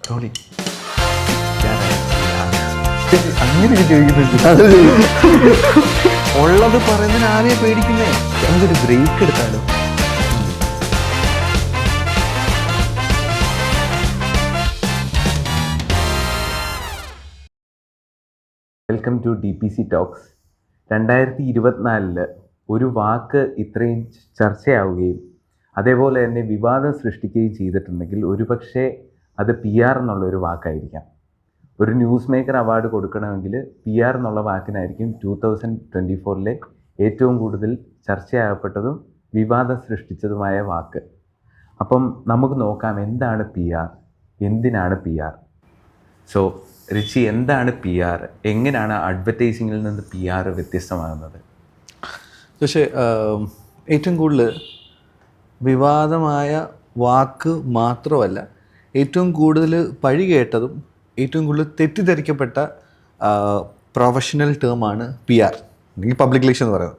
Sorry അങ്ങനെ ചോദിക്കുന്നുണ്ട്. ഉള്ളത് പറയുന്നതിന് ആരെയാ പേടിക്കുന്നേ? നമുക്കൊരു ബ്രേക്ക് എടുത്താലോ? Welcome to DPC talks. 2024 ഒരു വാക്ക് ഇത്രയും ചർച്ചയാവുകയും അതേപോലെ തന്നെ വിവാദം സൃഷ്ടിക്കുകയും ചെയ്തിട്ടുണ്ടെങ്കിൽ ഒരുപക്ഷെ അത് PR എന്നുള്ളൊരു വാക്കായിരിക്കാം. ഒരു ന്യൂസ് മേക്കർ അവാർഡ് കൊടുക്കണമെങ്കിൽ PR എന്നുള്ള വാക്കിനായിരിക്കും 2024 ഏറ്റവും കൂടുതൽ ചർച്ചയാകപ്പെട്ടതും വിവാദം സൃഷ്ടിച്ചതുമായ വാക്ക്. അപ്പം നമുക്ക് നോക്കാം എന്താണ് PR, എന്തിനാണ് PR. സോ റിച്ചി, എന്താണ് PR? എങ്ങനെയാണ് അഡ്വർടൈസിങ്ങിൽ നിന്ന് PR വ്യത്യസ്തമാകുന്നത്? പക്ഷേ ഏറ്റവും കൂടുതൽ വിവാദമായ വാക്ക് മാത്രമല്ല, ഏറ്റവും കൂടുതൽ പഴി കേട്ടതും ഏറ്റവും കൂടുതൽ തെറ്റിദ്ധരിക്കപ്പെട്ട പ്രൊഫഷണൽ ടേമാണ് PR, അല്ലെങ്കിൽ പബ്ലിക് റിലേഷൻ എന്ന് പറയുന്നത്.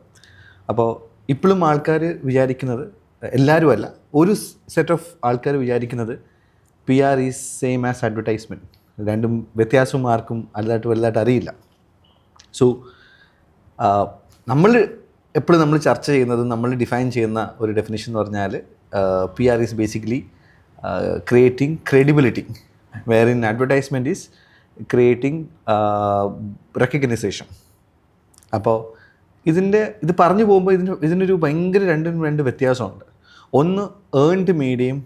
അപ്പോൾ ഇപ്പോഴും ആൾക്കാർ വിചാരിക്കുന്നത്, എല്ലാവരും അല്ല, ഒരു സെറ്റ് ഓഫ് ആൾക്കാർ വിചാരിക്കുന്നത് PR is same as advertisement. രണ്ടും വ്യത്യാസവും ആർക്കും വലുതായിട്ട് അറിയില്ല. സോ നമ്മൾ എപ്പോഴും നമ്മൾ ചർച്ച ചെയ്യുന്നത്, നമ്മൾ ഡിഫൈൻ ചെയ്യുന്ന ഒരു ഡെഫിനിഷൻ എന്ന് പറഞ്ഞാൽ PR is basically creating credibility, wherein advertisement is creating recognisation. അപ്പോൾ ഇത് പറഞ്ഞു പോകുമ്പോൾ ഇതിനൊരു ഭയങ്കര രണ്ട് വ്യത്യാസമുണ്ട്. ഒന്ന് ഏൺഡ് മീഡിയയും,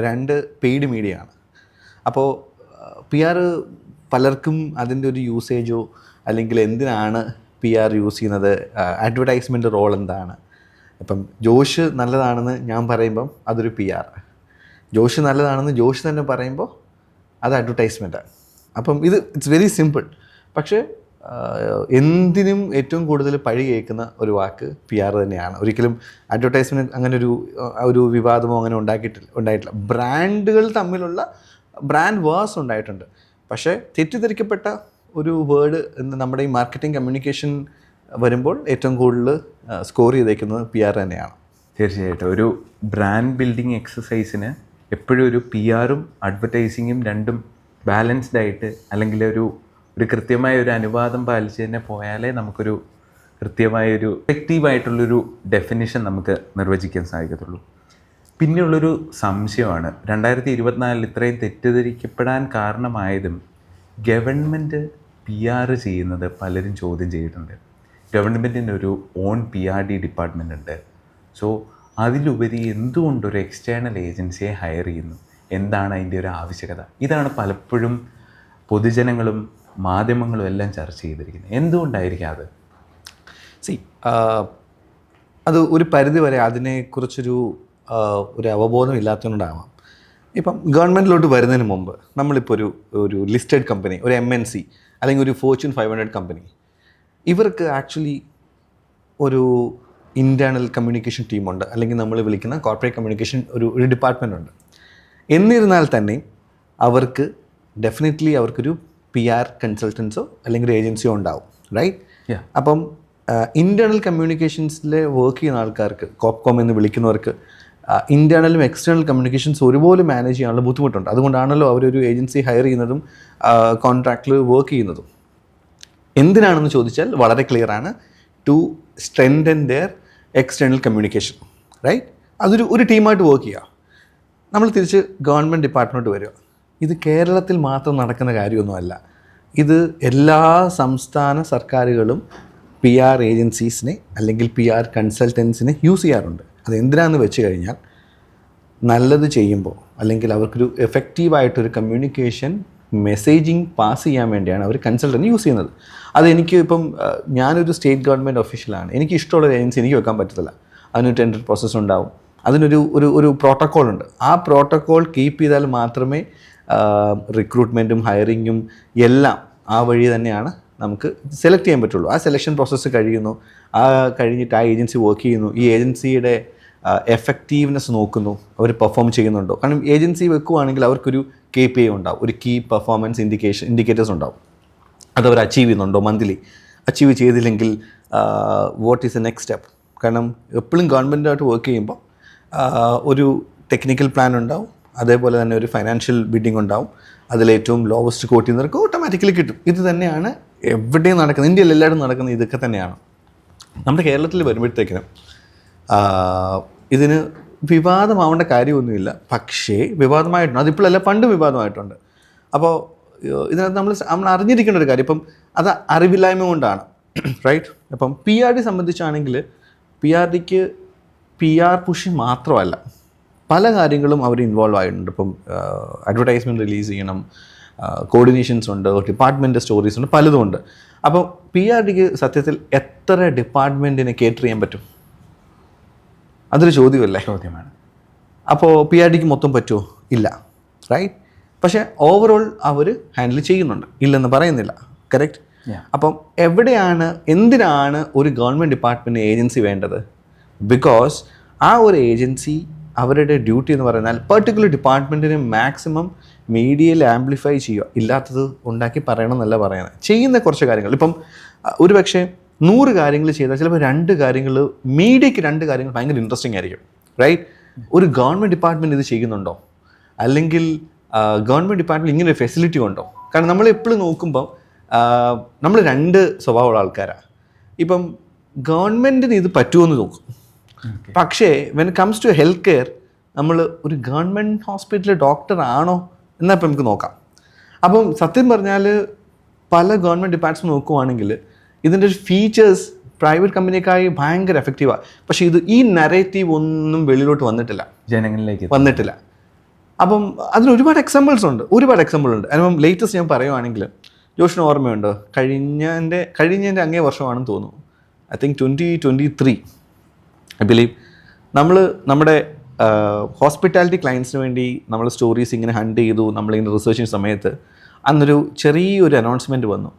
രണ്ട് പെയ്ഡ് മീഡിയയാണ്. അപ്പോൾ PR പലർക്കും അതിൻ്റെ ഒരു യൂസേജോ അല്ലെങ്കിൽ എന്തിനാണ് PR യൂസ് ചെയ്യുന്നത്, അഡ്വർടൈസ്മെൻറ്റ് റോൾ എന്താണ്. ഇപ്പം ജോഷ് നല്ലതാണെന്ന് ഞാൻ പറയുമ്പം അതൊരു PR, ജോഷ് നല്ലതാണെന്ന് ജോഷ് തന്നെ പറയുമ്പോൾ അത് അഡ്വർടൈസ്മെൻറ്റാണ്. അപ്പം ഇറ്റ്സ് വെരി സിമ്പിൾ. പക്ഷേ എന്തിനും ഏറ്റവും കൂടുതൽ പഴി കേൾക്കുന്ന ഒരു വാക്ക് PR തന്നെയാണ്. ഒരിക്കലും അഡ്വർടൈസ്മെൻറ്റ് അങ്ങനെ ഒരു വിവാദമോ അങ്ങനെ ഉണ്ടായിട്ടില്ല. ബ്രാൻഡുകൾ തമ്മിലുള്ള ബ്രാൻഡ് വാർസ് ഉണ്ടായിട്ടുണ്ട്. പക്ഷേ തെറ്റിദ്ധരിക്കപ്പെട്ട ഒരു വേർഡ് നമ്മുടെ ഈ മാർക്കറ്റിംഗ് കമ്മ്യൂണിക്കേഷൻ വരുമ്പോൾ ഏറ്റവും കൂടുതൽ സ്കോർ ചെയ്തേക്കുന്നത് PR തന്നെയാണ്. തീർച്ചയായിട്ടും ഒരു ബ്രാൻഡ് ബിൽഡിംഗ് എക്സസൈസിന് എപ്പോഴും ഒരു PRും അഡ്വർടൈസിങ്ങും രണ്ടും ബാലൻസ്ഡ് ആയിട്ട്, അല്ലെങ്കിൽ ഒരു കൃത്യമായ ഒരു അനുപാതം പാലിച്ച് തന്നെ പോയാലേ നമുക്കൊരു കൃത്യമായൊരു എഫക്റ്റീവായിട്ടുള്ളൊരു ഡെഫിനിഷൻ നമുക്ക് നിർവചിക്കാൻ സാധിക്കത്തുള്ളൂ. പിന്നെയുള്ളൊരു സംശയമാണ്, 2024 ഇത്രയും തെറ്റിദ്ധരിക്കപ്പെടാൻ കാരണമായതും ഗവൺമെൻറ് PR ചെയ്യുന്നത് പലരും ചോദ്യം ചെയ്തിട്ടുണ്ട്. ഗവൺമെൻറ്റിൻ്റെ ഒരു ഓൺ PRD ഡിപ്പാർട്ട്മെൻ്റ് ഉണ്ട്. സോ അതിലുപരി എന്തുകൊണ്ടൊരു എക്സ്റ്റേണൽ ഏജൻസിയെ ഹയർ ചെയ്യുന്നു, എന്താണ് അതിൻ്റെ ഒരു ആവശ്യകത? ഇതാണ് പലപ്പോഴും പൊതുജനങ്ങളും മാധ്യമങ്ങളും എല്ലാം ചർച്ച ചെയ്തിരിക്കുന്നത്. എന്തുകൊണ്ടായിരിക്കും അത്? അത് ഒരു പരിധി വരെ അതിനെക്കുറിച്ചൊരു അവബോധം ഇല്ലാത്തതുകൊണ്ടാവാം. ഇപ്പം ഗവൺമെൻറ്റിലോട്ട് വരുന്നതിന് മുമ്പ് നമ്മളിപ്പോൾ ഒരു ലിസ്റ്റഡ് കമ്പനി, ഒരു MNC അല്ലെങ്കിൽ ഒരു Fortune 500 കമ്പനി, ഇവർക്ക് ആക്ച്വലി ഒരു ഇൻറ്റേർണൽ കമ്മ്യൂണിക്കേഷൻ ടീമുണ്ട്, അല്ലെങ്കിൽ നമ്മൾ വിളിക്കുന്ന കോർപ്പറേറ്റ് കമ്മ്യൂണിക്കേഷൻ ഒരു ഡിപ്പാർട്ട്മെൻ്റ് ഉണ്ട്. എന്നിരുന്നാൽ തന്നെ അവർക്ക് ഡെഫിനറ്റ്ലി അവർക്കൊരു PR കൺസൾട്ടൻസോ അല്ലെങ്കിൽ ഒരു ഏജൻസിയോ ഉണ്ടാവും, റൈറ്റ്? അപ്പം ഇൻറ്റേർണൽ കമ്മ്യൂണിക്കേഷൻസിൽ വർക്ക് ചെയ്യുന്ന ആൾക്കാർക്ക്, കോപ്കോം എന്ന് വിളിക്കുന്നവർക്ക്, ഇൻറ്റേർണലും എക്സ്റ്റേണൽ കമ്മ്യൂണിക്കേഷൻസ് ഒരുപോലെ മാനേജ് ചെയ്യാനുള്ള ബുദ്ധിമുട്ടുണ്ട്. അതുകൊണ്ടാണല്ലോ അവരൊരു ഏജൻസി ഹയർ ചെയ്യുന്നതും കോൺട്രാക്റ്റിൽ വർക്ക് ചെയ്യുന്നതും. എന്തിനാണെന്ന് ചോദിച്ചാൽ വളരെ ക്ലിയർ ആണ്, to strengthen their external communication, right? ഒരു ടീമായിട്ട് വർക്ക് ചെയ്യുക. നമ്മൾ തിരിച്ച് ഗവൺമെൻറ് ഡിപ്പാർട്ട്മെൻറ്റ് വരിക. ഇത് കേരളത്തിൽ മാത്രം നടക്കുന്ന കാര്യമൊന്നുമല്ല. ഇത് എല്ലാ സംസ്ഥാന സർക്കാരുകളും PR ഏജൻസീസിനെ അല്ലെങ്കിൽ PR കൺസൾട്ടൻസിനെ യൂസ് ചെയ്യാറുണ്ട്. അതെന്തിനാന്ന് വെച്ച് കഴിഞ്ഞാൽ, നല്ലത് ചെയ്യുമ്പോൾ അല്ലെങ്കിൽ അവർക്കൊരു എഫക്റ്റീവായിട്ടൊരു കമ്മ്യൂണിക്കേഷൻ മെസ്സേജിങ് പാസ് ചെയ്യാൻ വേണ്ടിയാണ് അവർ കൺസൾട്ടൻറ്റ് യൂസ് ചെയ്യുന്നത്. അതെനിക്ക് ഇപ്പം ഞാനൊരു സ്റ്റേറ്റ് ഗവൺമെൻറ് ഒഫീഷ്യലാണ്, എനിക്ക് ഇഷ്ടമുള്ള ഏജൻസി എനിക്ക് വെക്കാൻ പറ്റത്തില്ല. അതിനൊരു ടെൻഡർ പ്രോസസ്സ് ഉണ്ടാവും, അതിനൊരു പ്രോട്ടോക്കോളുണ്ട്. ആ പ്രോട്ടോക്കോൾ കീപ്പ് ചെയ്താൽ മാത്രമേ റിക്രൂട്ട്മെൻറ്റും ഹയറിങ്ങും എല്ലാം ആ വഴി തന്നെയാണ് നമുക്ക് സെലക്ട് ചെയ്യാൻ പറ്റുള്ളൂ. ആ സെലക്ഷൻ പ്രോസസ്സ് കഴിഞ്ഞിട്ട് ആ ഏജൻസി വർക്ക് ചെയ്യുന്നു. ഈ ഏജൻസിയുടെ എഫക്റ്റീവ്നെസ് നോക്കുന്നു, അവർ പെർഫോം ചെയ്യുന്നുണ്ടോ. കാരണം ഏജൻസി വെക്കുകയാണെങ്കിൽ അവർക്കൊരു KPI ഉണ്ടാവും, ഒരു കീ പെർഫോമൻസ് ഇൻഡിക്കേറ്റേഴ്സ് ഉണ്ടാവും. അതവർ അച്ചീവ് ചെയ്യുന്നുണ്ടോ, മന്ത്ലി അച്ചീവ് ചെയ്തില്ലെങ്കിൽ what is the next step. കാരണം എപ്പോഴും ഗവൺമെൻറ്റായിട്ട് വർക്ക് ചെയ്യുമ്പോൾ ഒരു ടെക്നിക്കൽ പ്ലാൻ ഉണ്ടാവും, അതേപോലെ തന്നെ ഒരു ഫൈനാൻഷ്യൽ ബിഡിങ് ഉണ്ടാവും, അതിലേറ്റവും ലോവസ്റ്റ് കോട്ട് ചെയ്യുന്നവർക്ക് ഓട്ടോമാറ്റിക്കലി കിട്ടും. ഇത് തന്നെയാണ് എവിടെയും നടക്കുന്നത്, ഇന്ത്യയിൽ എല്ലായിടും നടക്കുന്നത് ഇതൊക്കെ തന്നെയാണ്. നമ്മുടെ കേരളത്തിൽ വരുമ്പോഴത്തേക്കിനും ഇതിന് വിവാദമാവേണ്ട കാര്യമൊന്നുമില്ല. പക്ഷേ വിവാദമായിട്ടുണ്ട്, അതിപ്പോഴല്ല പണ്ടും വിവാദമായിട്ടുണ്ട്. അപ്പോൾ ഇതിനകത്ത് നമ്മൾ അറിഞ്ഞിരിക്കേണ്ട ഒരു കാര്യം, ഇപ്പം അത് അറിവില്ലായ്മ കൊണ്ടാണ്, റൈറ്റ്? അപ്പം PRD സംബന്ധിച്ചാണെങ്കിൽ PRDക്ക് PR പുഷ് മാത്രമല്ല, പല കാര്യങ്ങളും അവർ ഇൻവോൾവ് ആയിട്ടുണ്ട്. ഇപ്പം അഡ്വർടൈസ്മെൻറ്റ് റിലീസ് ചെയ്യണം, കോർഡിനേഷൻസ് ഉണ്ട്, ഡിപ്പാർട്ട്മെൻറ്റ് സ്റ്റോറീസ് ഉണ്ട്, പലതും ഉണ്ട്. അപ്പോൾ PRDക്ക് സത്യത്തിൽ എത്ര ഡിപ്പാർട്ട്മെൻറ്റിനെ കേറ്റർ ചെയ്യാൻ പറ്റും? അതൊരു ചോദ്യമല്ലേ? ചോദ്യമാണ്. അപ്പോൾ PRDക്ക് മൊത്തം പറ്റുമോ? ഇല്ല, റൈറ്റ്? പക്ഷേ ഓവറോൾ അവർ ഹാൻഡിൽ ചെയ്യുന്നുണ്ട്, ഇല്ലെന്ന് പറയുന്നില്ല, കറക്റ്റ്? അപ്പം എന്തിനാണ് ഒരു ഗവൺമെൻറ് ഡിപ്പാർട്ട്മെൻറ്റ് ഏജൻസി വേണ്ടത്? ബിക്കോസ് ആ ഒരു ഏജൻസി അവരുടെ ഡ്യൂട്ടി എന്ന് പറഞ്ഞാൽ പെർട്ടിക്കുലർ ഡിപ്പാർട്ട്മെൻറ്റിനെ മാക്സിമം മീഡിയയിൽ ആംപ്ലിഫൈ ചെയ്യുക, ഇല്ലാത്തത് ഉണ്ടാക്കി പറയണമെന്നല്ല പറയുന്നത്. ചെയ്യുന്ന കുറച്ച് കാര്യങ്ങൾ, ഇപ്പം ഒരു പക്ഷേ 100 കാര്യങ്ങൾ ചെയ്താൽ ചിലപ്പോൾ 2 കാര്യങ്ങൾ, മീഡിയയ്ക്ക് 2 കാര്യങ്ങൾ ഭയങ്കര ഇൻട്രസ്റ്റിംഗ് ആയിരിക്കും, റൈറ്റ്? ഒരു ഗവൺമെൻറ് ഡിപ്പാർട്ട്മെൻറ്റ് ഇത് ചെയ്യുന്നുണ്ടോ, അല്ലെങ്കിൽ ഗവൺമെൻറ് ഡിപ്പാർട്ട്മെൻറ്റ് ഇങ്ങനെ ഒരു ഫെസിലിറ്റി ഉണ്ടോ? കാരണം നമ്മൾ എപ്പോഴും നോക്കുമ്പം നമ്മൾ 2 സ്വഭാവമുള്ള ആൾക്കാരാണ്. ഇപ്പം ഗവൺമെൻറ്റിന് ഇത് പറ്റുമെന്ന് നോക്കും, പക്ഷേ when it comes to health care നമ്മൾ ഒരു ഗവൺമെൻറ് ഹോസ്പിറ്റലിലെ ഡോക്ടർ ആണോ എന്നാൽ ഇപ്പം നമുക്ക് നോക്കാം. അപ്പം സത്യം പറഞ്ഞാൽ പല ഗവൺമെൻറ് ഡിപ്പാർട്ട്മെൻറ്റ് നോക്കുവാണെങ്കിൽ ഇതിൻ്റെ ഒരു ഫീച്ചേഴ്സ് പ്രൈവറ്റ് കമ്പനിക്കായി ഭയങ്കര എഫക്റ്റീവാണ്. പക്ഷേ ഈ നരേറ്റീവ് ഒന്നും വെളിയിലോട്ട് ജനങ്ങളിലേക്ക് വന്നിട്ടില്ല. അപ്പം അതിന് ഒരുപാട് എക്സാമ്പിൾസ് ഉണ്ട്. അതിപ്പം ലേറ്റസ്റ്റ് ഞാൻ പറയുവാണെങ്കിൽ, ജോഷിന് ഓർമ്മയുണ്ട്, കഴിഞ്ഞതിൻ്റെ അങ്ങേ വർഷമാണെന്ന് തോന്നുന്നു, ഐ തിങ്ക് 2023 ഐ ബിലീവ്, നമ്മുടെ ഹോസ്പിറ്റാലിറ്റി ക്ലയൻസിന് വേണ്ടി നമ്മൾ സ്റ്റോറീസ് ഇങ്ങനെ ഹണ്ട് ചെയ്തു, നമ്മളിങ്ങനെ റിസർച്ച് ചെയ്യുന്ന സമയത്ത് അന്നൊരു ചെറിയൊരു അനൗൺസ്മെൻറ്റ് വന്നു,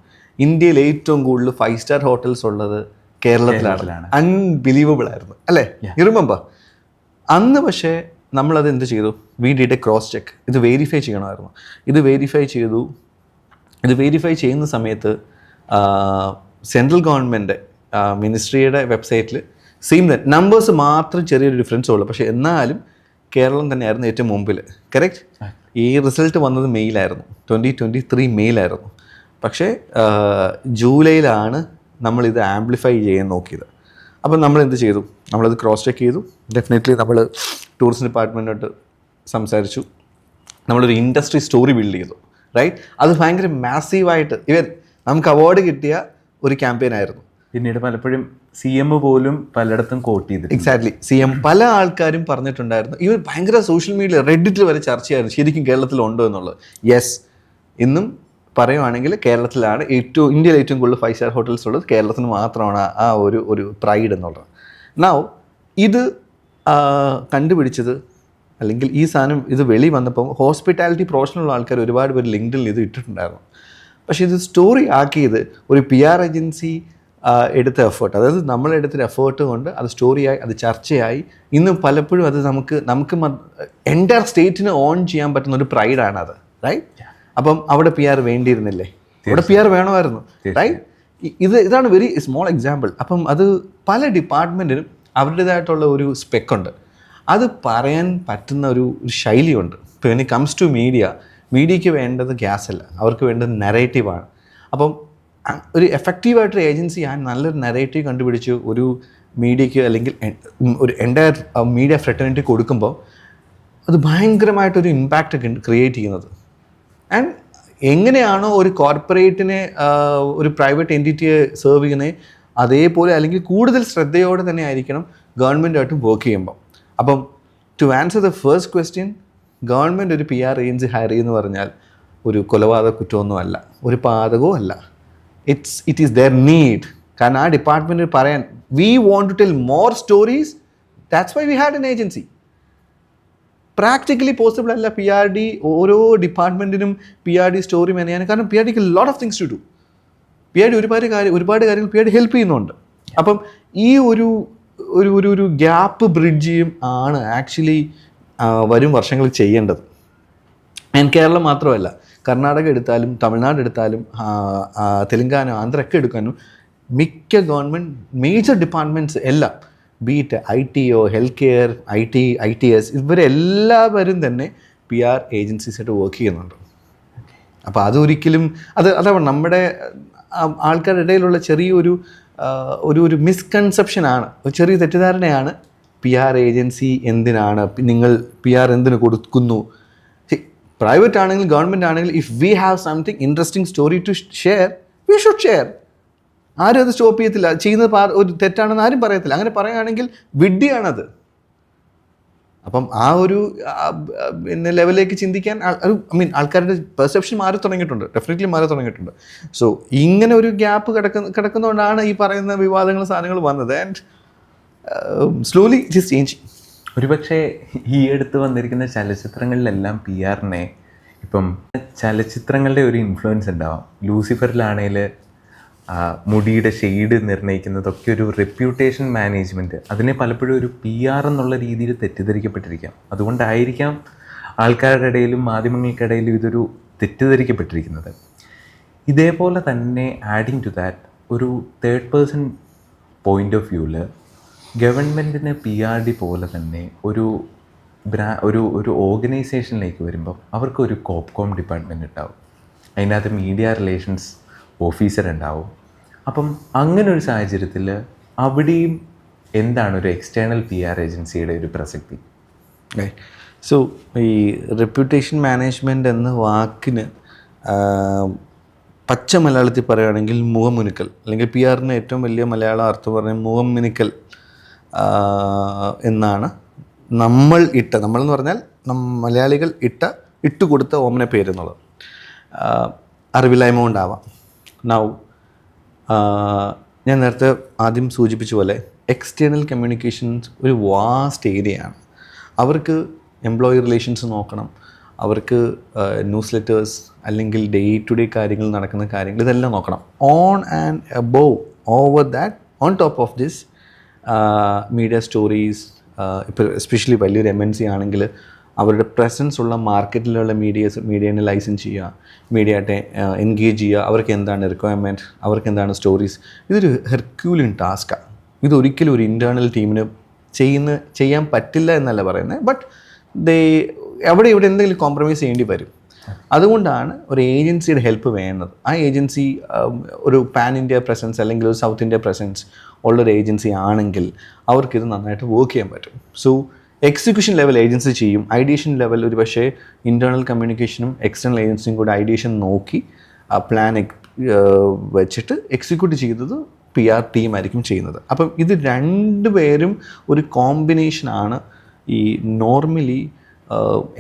ഇന്ത്യയിൽ ഏറ്റവും കൂടുതൽ 5 സ്റ്റാർ ഹോട്ടൽസ് ഉള്ളത് കേരളത്തിലാണ്. അൺബിലീവബിൾ ആയിരുന്നു, അല്ലേ? റിമെമ്പർ അന്ന്? പക്ഷേ നമ്മളത് എന്ത് ചെയ്തു? We did A cross check. ഇത് വെരിഫൈ ചെയ്യണമായിരുന്നു. ഇത് വെരിഫൈ ചെയ്യുന്ന സമയത്ത് സെൻട്രൽ ഗവൺമെൻറ് മിനിസ്ട്രിയുടെ വെബ്സൈറ്റിൽ സെയിം തന്നെ നമ്പേഴ്സ് മാത്രം ചെറിയൊരു ഡിഫറൻസ് ഉള്ളൂ. പക്ഷേ എന്നാലും കേരളം തന്നെയായിരുന്നു ഏറ്റവും മുമ്പിൽ, കറക്റ്റ്? ഈ റിസൾട്ട് വന്നത് മെയ്യിലായിരുന്നു, 2023 മെയ്യിലായിരുന്നു. പക്ഷേ ജൂലൈയിലാണ് നമ്മളിത് ആംപ്ലിഫൈ ചെയ്യാൻ നോക്കിയത്. അപ്പം നമ്മൾ എന്ത് ചെയ്തു? നമ്മളത് ക്രോസ് ചെക്ക് ചെയ്തു. ഡെഫിനറ്റ്ലി നമ്മൾ ടൂറിസം ഡിപ്പാർട്ട്മെൻറ്റോട്ട് സംസാരിച്ചു, നമ്മളൊരു ഇൻഡസ്ട്രി സ്റ്റോറി ബിൽഡ് ചെയ്തു, റൈറ്റ്? അത് ഭയങ്കര മാസീവായിട്ട് നമുക്ക് അവാർഡ് കിട്ടിയ ഒരു ക്യാമ്പയിൻ ആയിരുന്നു. പിന്നീട് പലപ്പോഴും CM പോലും പലയിടത്തും കോട്ട് ചെയ്തു. എക്സാക്ട്ലി, CM പല ആൾക്കാരും പറഞ്ഞിട്ടുണ്ടായിരുന്നു. ഇവർ ഭയങ്കര സോഷ്യൽ മീഡിയ റെഡിറ്റിൽ വരെ ചർച്ചയായിരുന്നു, ശരിക്കും കേരളത്തിലുണ്ടോ എന്നുള്ളത്. യെസ്, ഇന്നും പറയുവാണെങ്കിൽ കേരളത്തിലാണ് ഇന്ത്യയിൽ ഏറ്റവും കൂടുതൽ 5 സ്റ്റാർ ഹോട്ടൽസ് ഉള്ളത്. കേരളത്തിന് മാത്രമാണ് ആ ഒരു പ്രൈഡ് എന്നുള്ളത്. നൗ ഇത് കണ്ടുപിടിച്ചത്, അല്ലെങ്കിൽ ഈ സാധനം ഇത് വെളി വന്നപ്പോൾ ഹോസ്പിറ്റാലിറ്റി പ്രൊഫഷണലുള്ള ആൾക്കാർ ഒരുപാട് പേര് ലിങ്ക്ഡിനിൽ ഇത് ഇട്ടിട്ടുണ്ടായിരുന്നു. പക്ഷേ ഇത് സ്റ്റോറി ആക്കിയത് ഒരു PR ഏജൻസി എടുത്ത എഫേർട്ട്, അതായത് നമ്മളെടുത്തൊരു എഫേർട്ട് കൊണ്ട് അത് സ്റ്റോറിയായി, അത് ചർച്ചയായി. ഇന്ന് പലപ്പോഴും അത് നമുക്ക് എൻ്റയർ സ്റ്റേറ്റിന് ഓൺ ചെയ്യാൻ പറ്റുന്ന ഒരു പ്രൈഡാണത്, റൈറ്റ്? അപ്പം അവിടെ PR വേണ്ടിയിരുന്നില്ലേ? അവിടെ PR വേണമായിരുന്നു, റൈറ്റ്? ഇതാണ് വെരി സ്മോൾ എക്സാമ്പിൾ. അപ്പം അത് പല ഡിപ്പാർട്ട്മെൻറ്റിനും അവരുടേതായിട്ടുള്ള ഒരു സ്പെക്കുണ്ട്, അത് പറയാൻ പറ്റുന്ന ഒരു ശൈലിയുണ്ട്. ഇപ്പോൾ വെൻ ഇറ്റ് കംസ് ടു മീഡിയയ്ക്ക് വേണ്ടത് ഗ്യാസ് അല്ല, അവർക്ക് വേണ്ടത് നരേറ്റീവാണ്. അപ്പം ഒരു എഫക്റ്റീവായിട്ടൊരു ഏജൻസി നല്ലൊരു നരേറ്റീവ് കണ്ടുപിടിച്ച് ഒരു മീഡിയയ്ക്ക് അല്ലെങ്കിൽ ഒരു എൻ്റയർ മീഡിയ ഫ്രെറ്റർണിറ്റി കൊടുക്കുമ്പോൾ അത് ഭയങ്കരമായിട്ടൊരു ഇമ്പാക്റ്റ് ക്രിയേറ്റ് ചെയ്യുന്നത്. ആൻഡ് എങ്ങനെയാണോ ഒരു കോർപ്പറേറ്റിനെ ഒരു പ്രൈവറ്റ് എൻറ്റിറ്റിയെ സെർവ് ചെയ്യുന്നത്, അതേപോലെ അല്ലെങ്കിൽ കൂടുതൽ ശ്രദ്ധയോടെ തന്നെ ആയിരിക്കണം ഗവൺമെൻറ്റുമായിട്ടും വർക്ക് ചെയ്യുമ്പോൾ. അപ്പം to answer the first question, government ഒരു PR ഏജൻസി ഹയർ ചെയ്യുമെന്ന് പറഞ്ഞാൽ ഒരു കൊലപാതക കുറ്റമൊന്നും അല്ല, ഒരു പാതകവും അല്ല. It is their need. കാരണം ആ ഡിപ്പാർട്ട്മെൻറ്റ് പറയാൻ we want to tell more stories, that's why we had an agency. Practically possible അല്ല PRD ഓരോ ഡിപ്പാർട്ട്മെൻറ്റിനും PRD സ്റ്റോറി മെനയാൻ. കാരണം PRDക്ക് lot of things to do. PRD ഒരുപാട് കാര്യങ്ങൾ PRD ഹെൽപ്പ് ചെയ്യുന്നുണ്ട്. അപ്പം ഈ ഒരു ഗ്യാപ്പ് ബ്രിഡ്ജിയും ആണ് ആക്ച്വലി വരും വർഷങ്ങളിൽ ചെയ്യേണ്ടത്. ആൻഡ് കേരളം മാത്രമല്ല, കർണാടക എടുത്താലും തമിഴ്നാട് എടുത്താലും തെലുങ്കാന, ആന്ധ്രയൊക്കെ എടുക്കാനും മിക്ക ഗവൺമെൻറ് മേജർ ഡിപ്പാർട്ട്മെൻറ്റ്സ് എല്ലാം, beat ITO, health care, ITS, ഇവരെല്ലാവരും തന്നെ PR ഏജൻസീസായിട്ട് വർക്ക് ചെയ്യുന്നുണ്ട്. അപ്പോൾ അതൊരിക്കലും അതാണ് നമ്മുടെ ആൾക്കാരുടെ ഇടയിലുള്ള ചെറിയൊരു ഒരു മിസ്കൺസെപ്ഷനാണ്, ഒരു ചെറിയ തെറ്റിദ്ധാരണയാണ്. PR ഏജൻസി എന്തിനാണ്, നിങ്ങൾ PR എന്തിനു കൊടുക്കുന്നു? പ്രൈവറ്റ് ആണെങ്കിൽ ഗവൺമെൻറ് ആണെങ്കിൽ, if we have something interesting story to share, we should share. ആരും അത് സ്റ്റോപ്പ് ചെയ്യത്തില്ല. ചെയ്യുന്നത് ഒരു തെറ്റാണെന്ന് ആരും പറയത്തില്ല. അങ്ങനെ പറയുകയാണെങ്കിൽ വിഡ്ഢിയാണത്. അപ്പം ആ ഒരു പിന്നെ ലെവലിലേക്ക് ചിന്തിക്കാൻ ആൾക്കാരുടെ പെർസെപ്ഷൻ മാറി തുടങ്ങിയിട്ടുണ്ട്, ഡെഫിനറ്റ്ലി മാറി തുടങ്ങിയിട്ടുണ്ട്. സോ ഇങ്ങനെ ഒരു ഗ്യാപ്പ് കിടക്കുന്നതുകൊണ്ടാണ് ഈ പറയുന്ന വിവാദങ്ങൾ സാധനങ്ങൾ വന്നത്. And slowly it is changing. ഒരുപക്ഷെ ഈ അടുത്ത് വന്നിരിക്കുന്ന ചലച്ചിത്രങ്ങളിലെല്ലാം PR-നെ ഇപ്പം ചലച്ചിത്രങ്ങളുടെ ഒരു ഇൻഫ്ലുവൻസ് ഉണ്ടാവാം. ലൂസിഫറിലാണെങ്കിൽ മുടിയുടെ ഷെയ്ഡ് നിർണ്ണയിക്കുന്നതൊക്കെ ഒരു റെപ്യൂട്ടേഷൻ മാനേജ്മെൻറ്റ്, അതിനെ പലപ്പോഴും ഒരു PR എന്നുള്ള രീതിയിൽ തെറ്റിദ്ധരിക്കപ്പെട്ടിരിക്കാം. അതുകൊണ്ടായിരിക്കാം ആൾക്കാരുടെ ഇടയിലും മാധ്യമങ്ങൾക്കിടയിലും ഇതൊരു തെറ്റിദ്ധരിക്കപ്പെട്ടിരിക്കുന്നത്. ഇതേപോലെ തന്നെ ആഡിങ് ടു ദാറ്റ്, ഒരു തേർഡ് പേഴ്സൺ പോയിൻ്റ് ഓഫ് വ്യൂവിൽ ഗവൺമെൻറ്റിന് PRD പോലെ തന്നെ ഒരു ഒരു ഓർഗനൈസേഷനിലേക്ക് വരുമ്പം അവർക്കൊരു കോപ്കോം ഡിപ്പാർട്ട്മെൻറ്റ് ഉണ്ടാവും. അതിനകത്ത് മീഡിയ റിലേഷൻസ് ഓഫീസർ ഉണ്ടാവും. അപ്പം അങ്ങനെ ഒരു സാഹചര്യത്തിൽ അവിടെയും എന്താണ് ഒരു എക്സ്റ്റേണൽ PR ഏജൻസിയുടെ ഒരു പ്രസക്തി? സോ ഈ റെപ്യൂട്ടേഷൻ മാനേജ്മെൻറ്റ് എന്ന വാക്കിന് പച്ച മലയാളത്തിൽ പറയുകയാണെങ്കിൽ മുഖമുനുക്കൽ, അല്ലെങ്കിൽ PR-ന് ഏറ്റവും വലിയ മലയാളം അർത്ഥം പറഞ്ഞാൽ മുഖമുനുക്കൽ എന്നാണ് നമ്മളെന്ന് പറഞ്ഞാൽ മലയാളികൾ ഇട്ടുകൊടുത്ത ഓമന പേരെന്നുള്ളത്. അറിവില്ലായ്മ കൊണ്ടാവാം. നൗ ഞാൻ നേരത്തെ ആദ്യം സൂചിപ്പിച്ച പോലെ എക്സ്റ്റേണൽ കമ്മ്യൂണിക്കേഷൻസ് ഒരു വാസ്റ്റ് ഏരിയയാണ്. അവർക്ക് എംപ്ലോയി റിലേഷൻസ് നോക്കണം, അവർക്ക് ന്യൂസ് ലെറ്റേഴ്സ് അല്ലെങ്കിൽ ഡേ ടു ഡേ കാര്യങ്ങൾ നടക്കുന്ന കാര്യങ്ങൾ ഇതെല്ലാം നോക്കണം. On and above over that, on top of this media stories, ഇപ്പോൾ എസ്പെഷ്യലി വലിയൊരു MNC ആണെങ്കിൽ അവരുടെ പ്രസൻസ് ഉള്ള മാർക്കറ്റിലുള്ള മീഡിയനെ ലൈസൻസ് ചെയ്യുക, മീഡിയയായിട്ട് എൻഗേജ് ചെയ്യുക, അവർക്ക് എന്താണ് റിക്വയർമെൻറ്റ്, അവർക്ക് എന്താണ് സ്റ്റോറീസ്. ഇതൊരു ഹെർക്യൂലിൻ ടാസ്ക്കാണ്. ഇതൊരിക്കലും ഒരു ഇൻറ്റേർണൽ ടീമിന് ചെയ്യാൻ പറ്റില്ല എന്നല്ല പറയുന്നത്. ബട്ട് അവിടെ ഇവിടെ എന്തെങ്കിലും കോംപ്രമൈസ് ചെയ്യേണ്ടി വരും. അതുകൊണ്ടാണ് ഒരു ഏജൻസിയുടെ ഹെൽപ്പ് വേണ്ടത്. ആ ഏജൻസി ഒരു പാൻ ഇന്ത്യ പ്രസൻസ് അല്ലെങ്കിൽ ഒരു സൗത്ത് ഇന്ത്യ പ്രസൻസ് ഉള്ളൊരു ഏജൻസി ആണെങ്കിൽ അവർക്കിത് നന്നായിട്ട് വർക്ക് ചെയ്യാൻ പറ്റും. സോ എക്സിക്യൂഷൻ ലെവൽ ഏജൻസി ചെയ്യും, ഐഡിയേഷൻ ലെവൽ ഒരു പക്ഷേ ഇൻറ്റേർണൽ കമ്മ്യൂണിക്കേഷനും എക്സ്റ്റേണൽ ഏജൻസിയും കൂടെ ഐഡിയേഷൻ നോക്കി ആ പ്ലാൻ വെച്ചിട്ട് എക്സിക്യൂട്ട് ചെയ്തത് PR ടീമായിരിക്കും ചെയ്യുന്നത്. അപ്പം ഇത് രണ്ടുപേരും ഒരു കോമ്പിനേഷനാണ് ഈ നോർമലി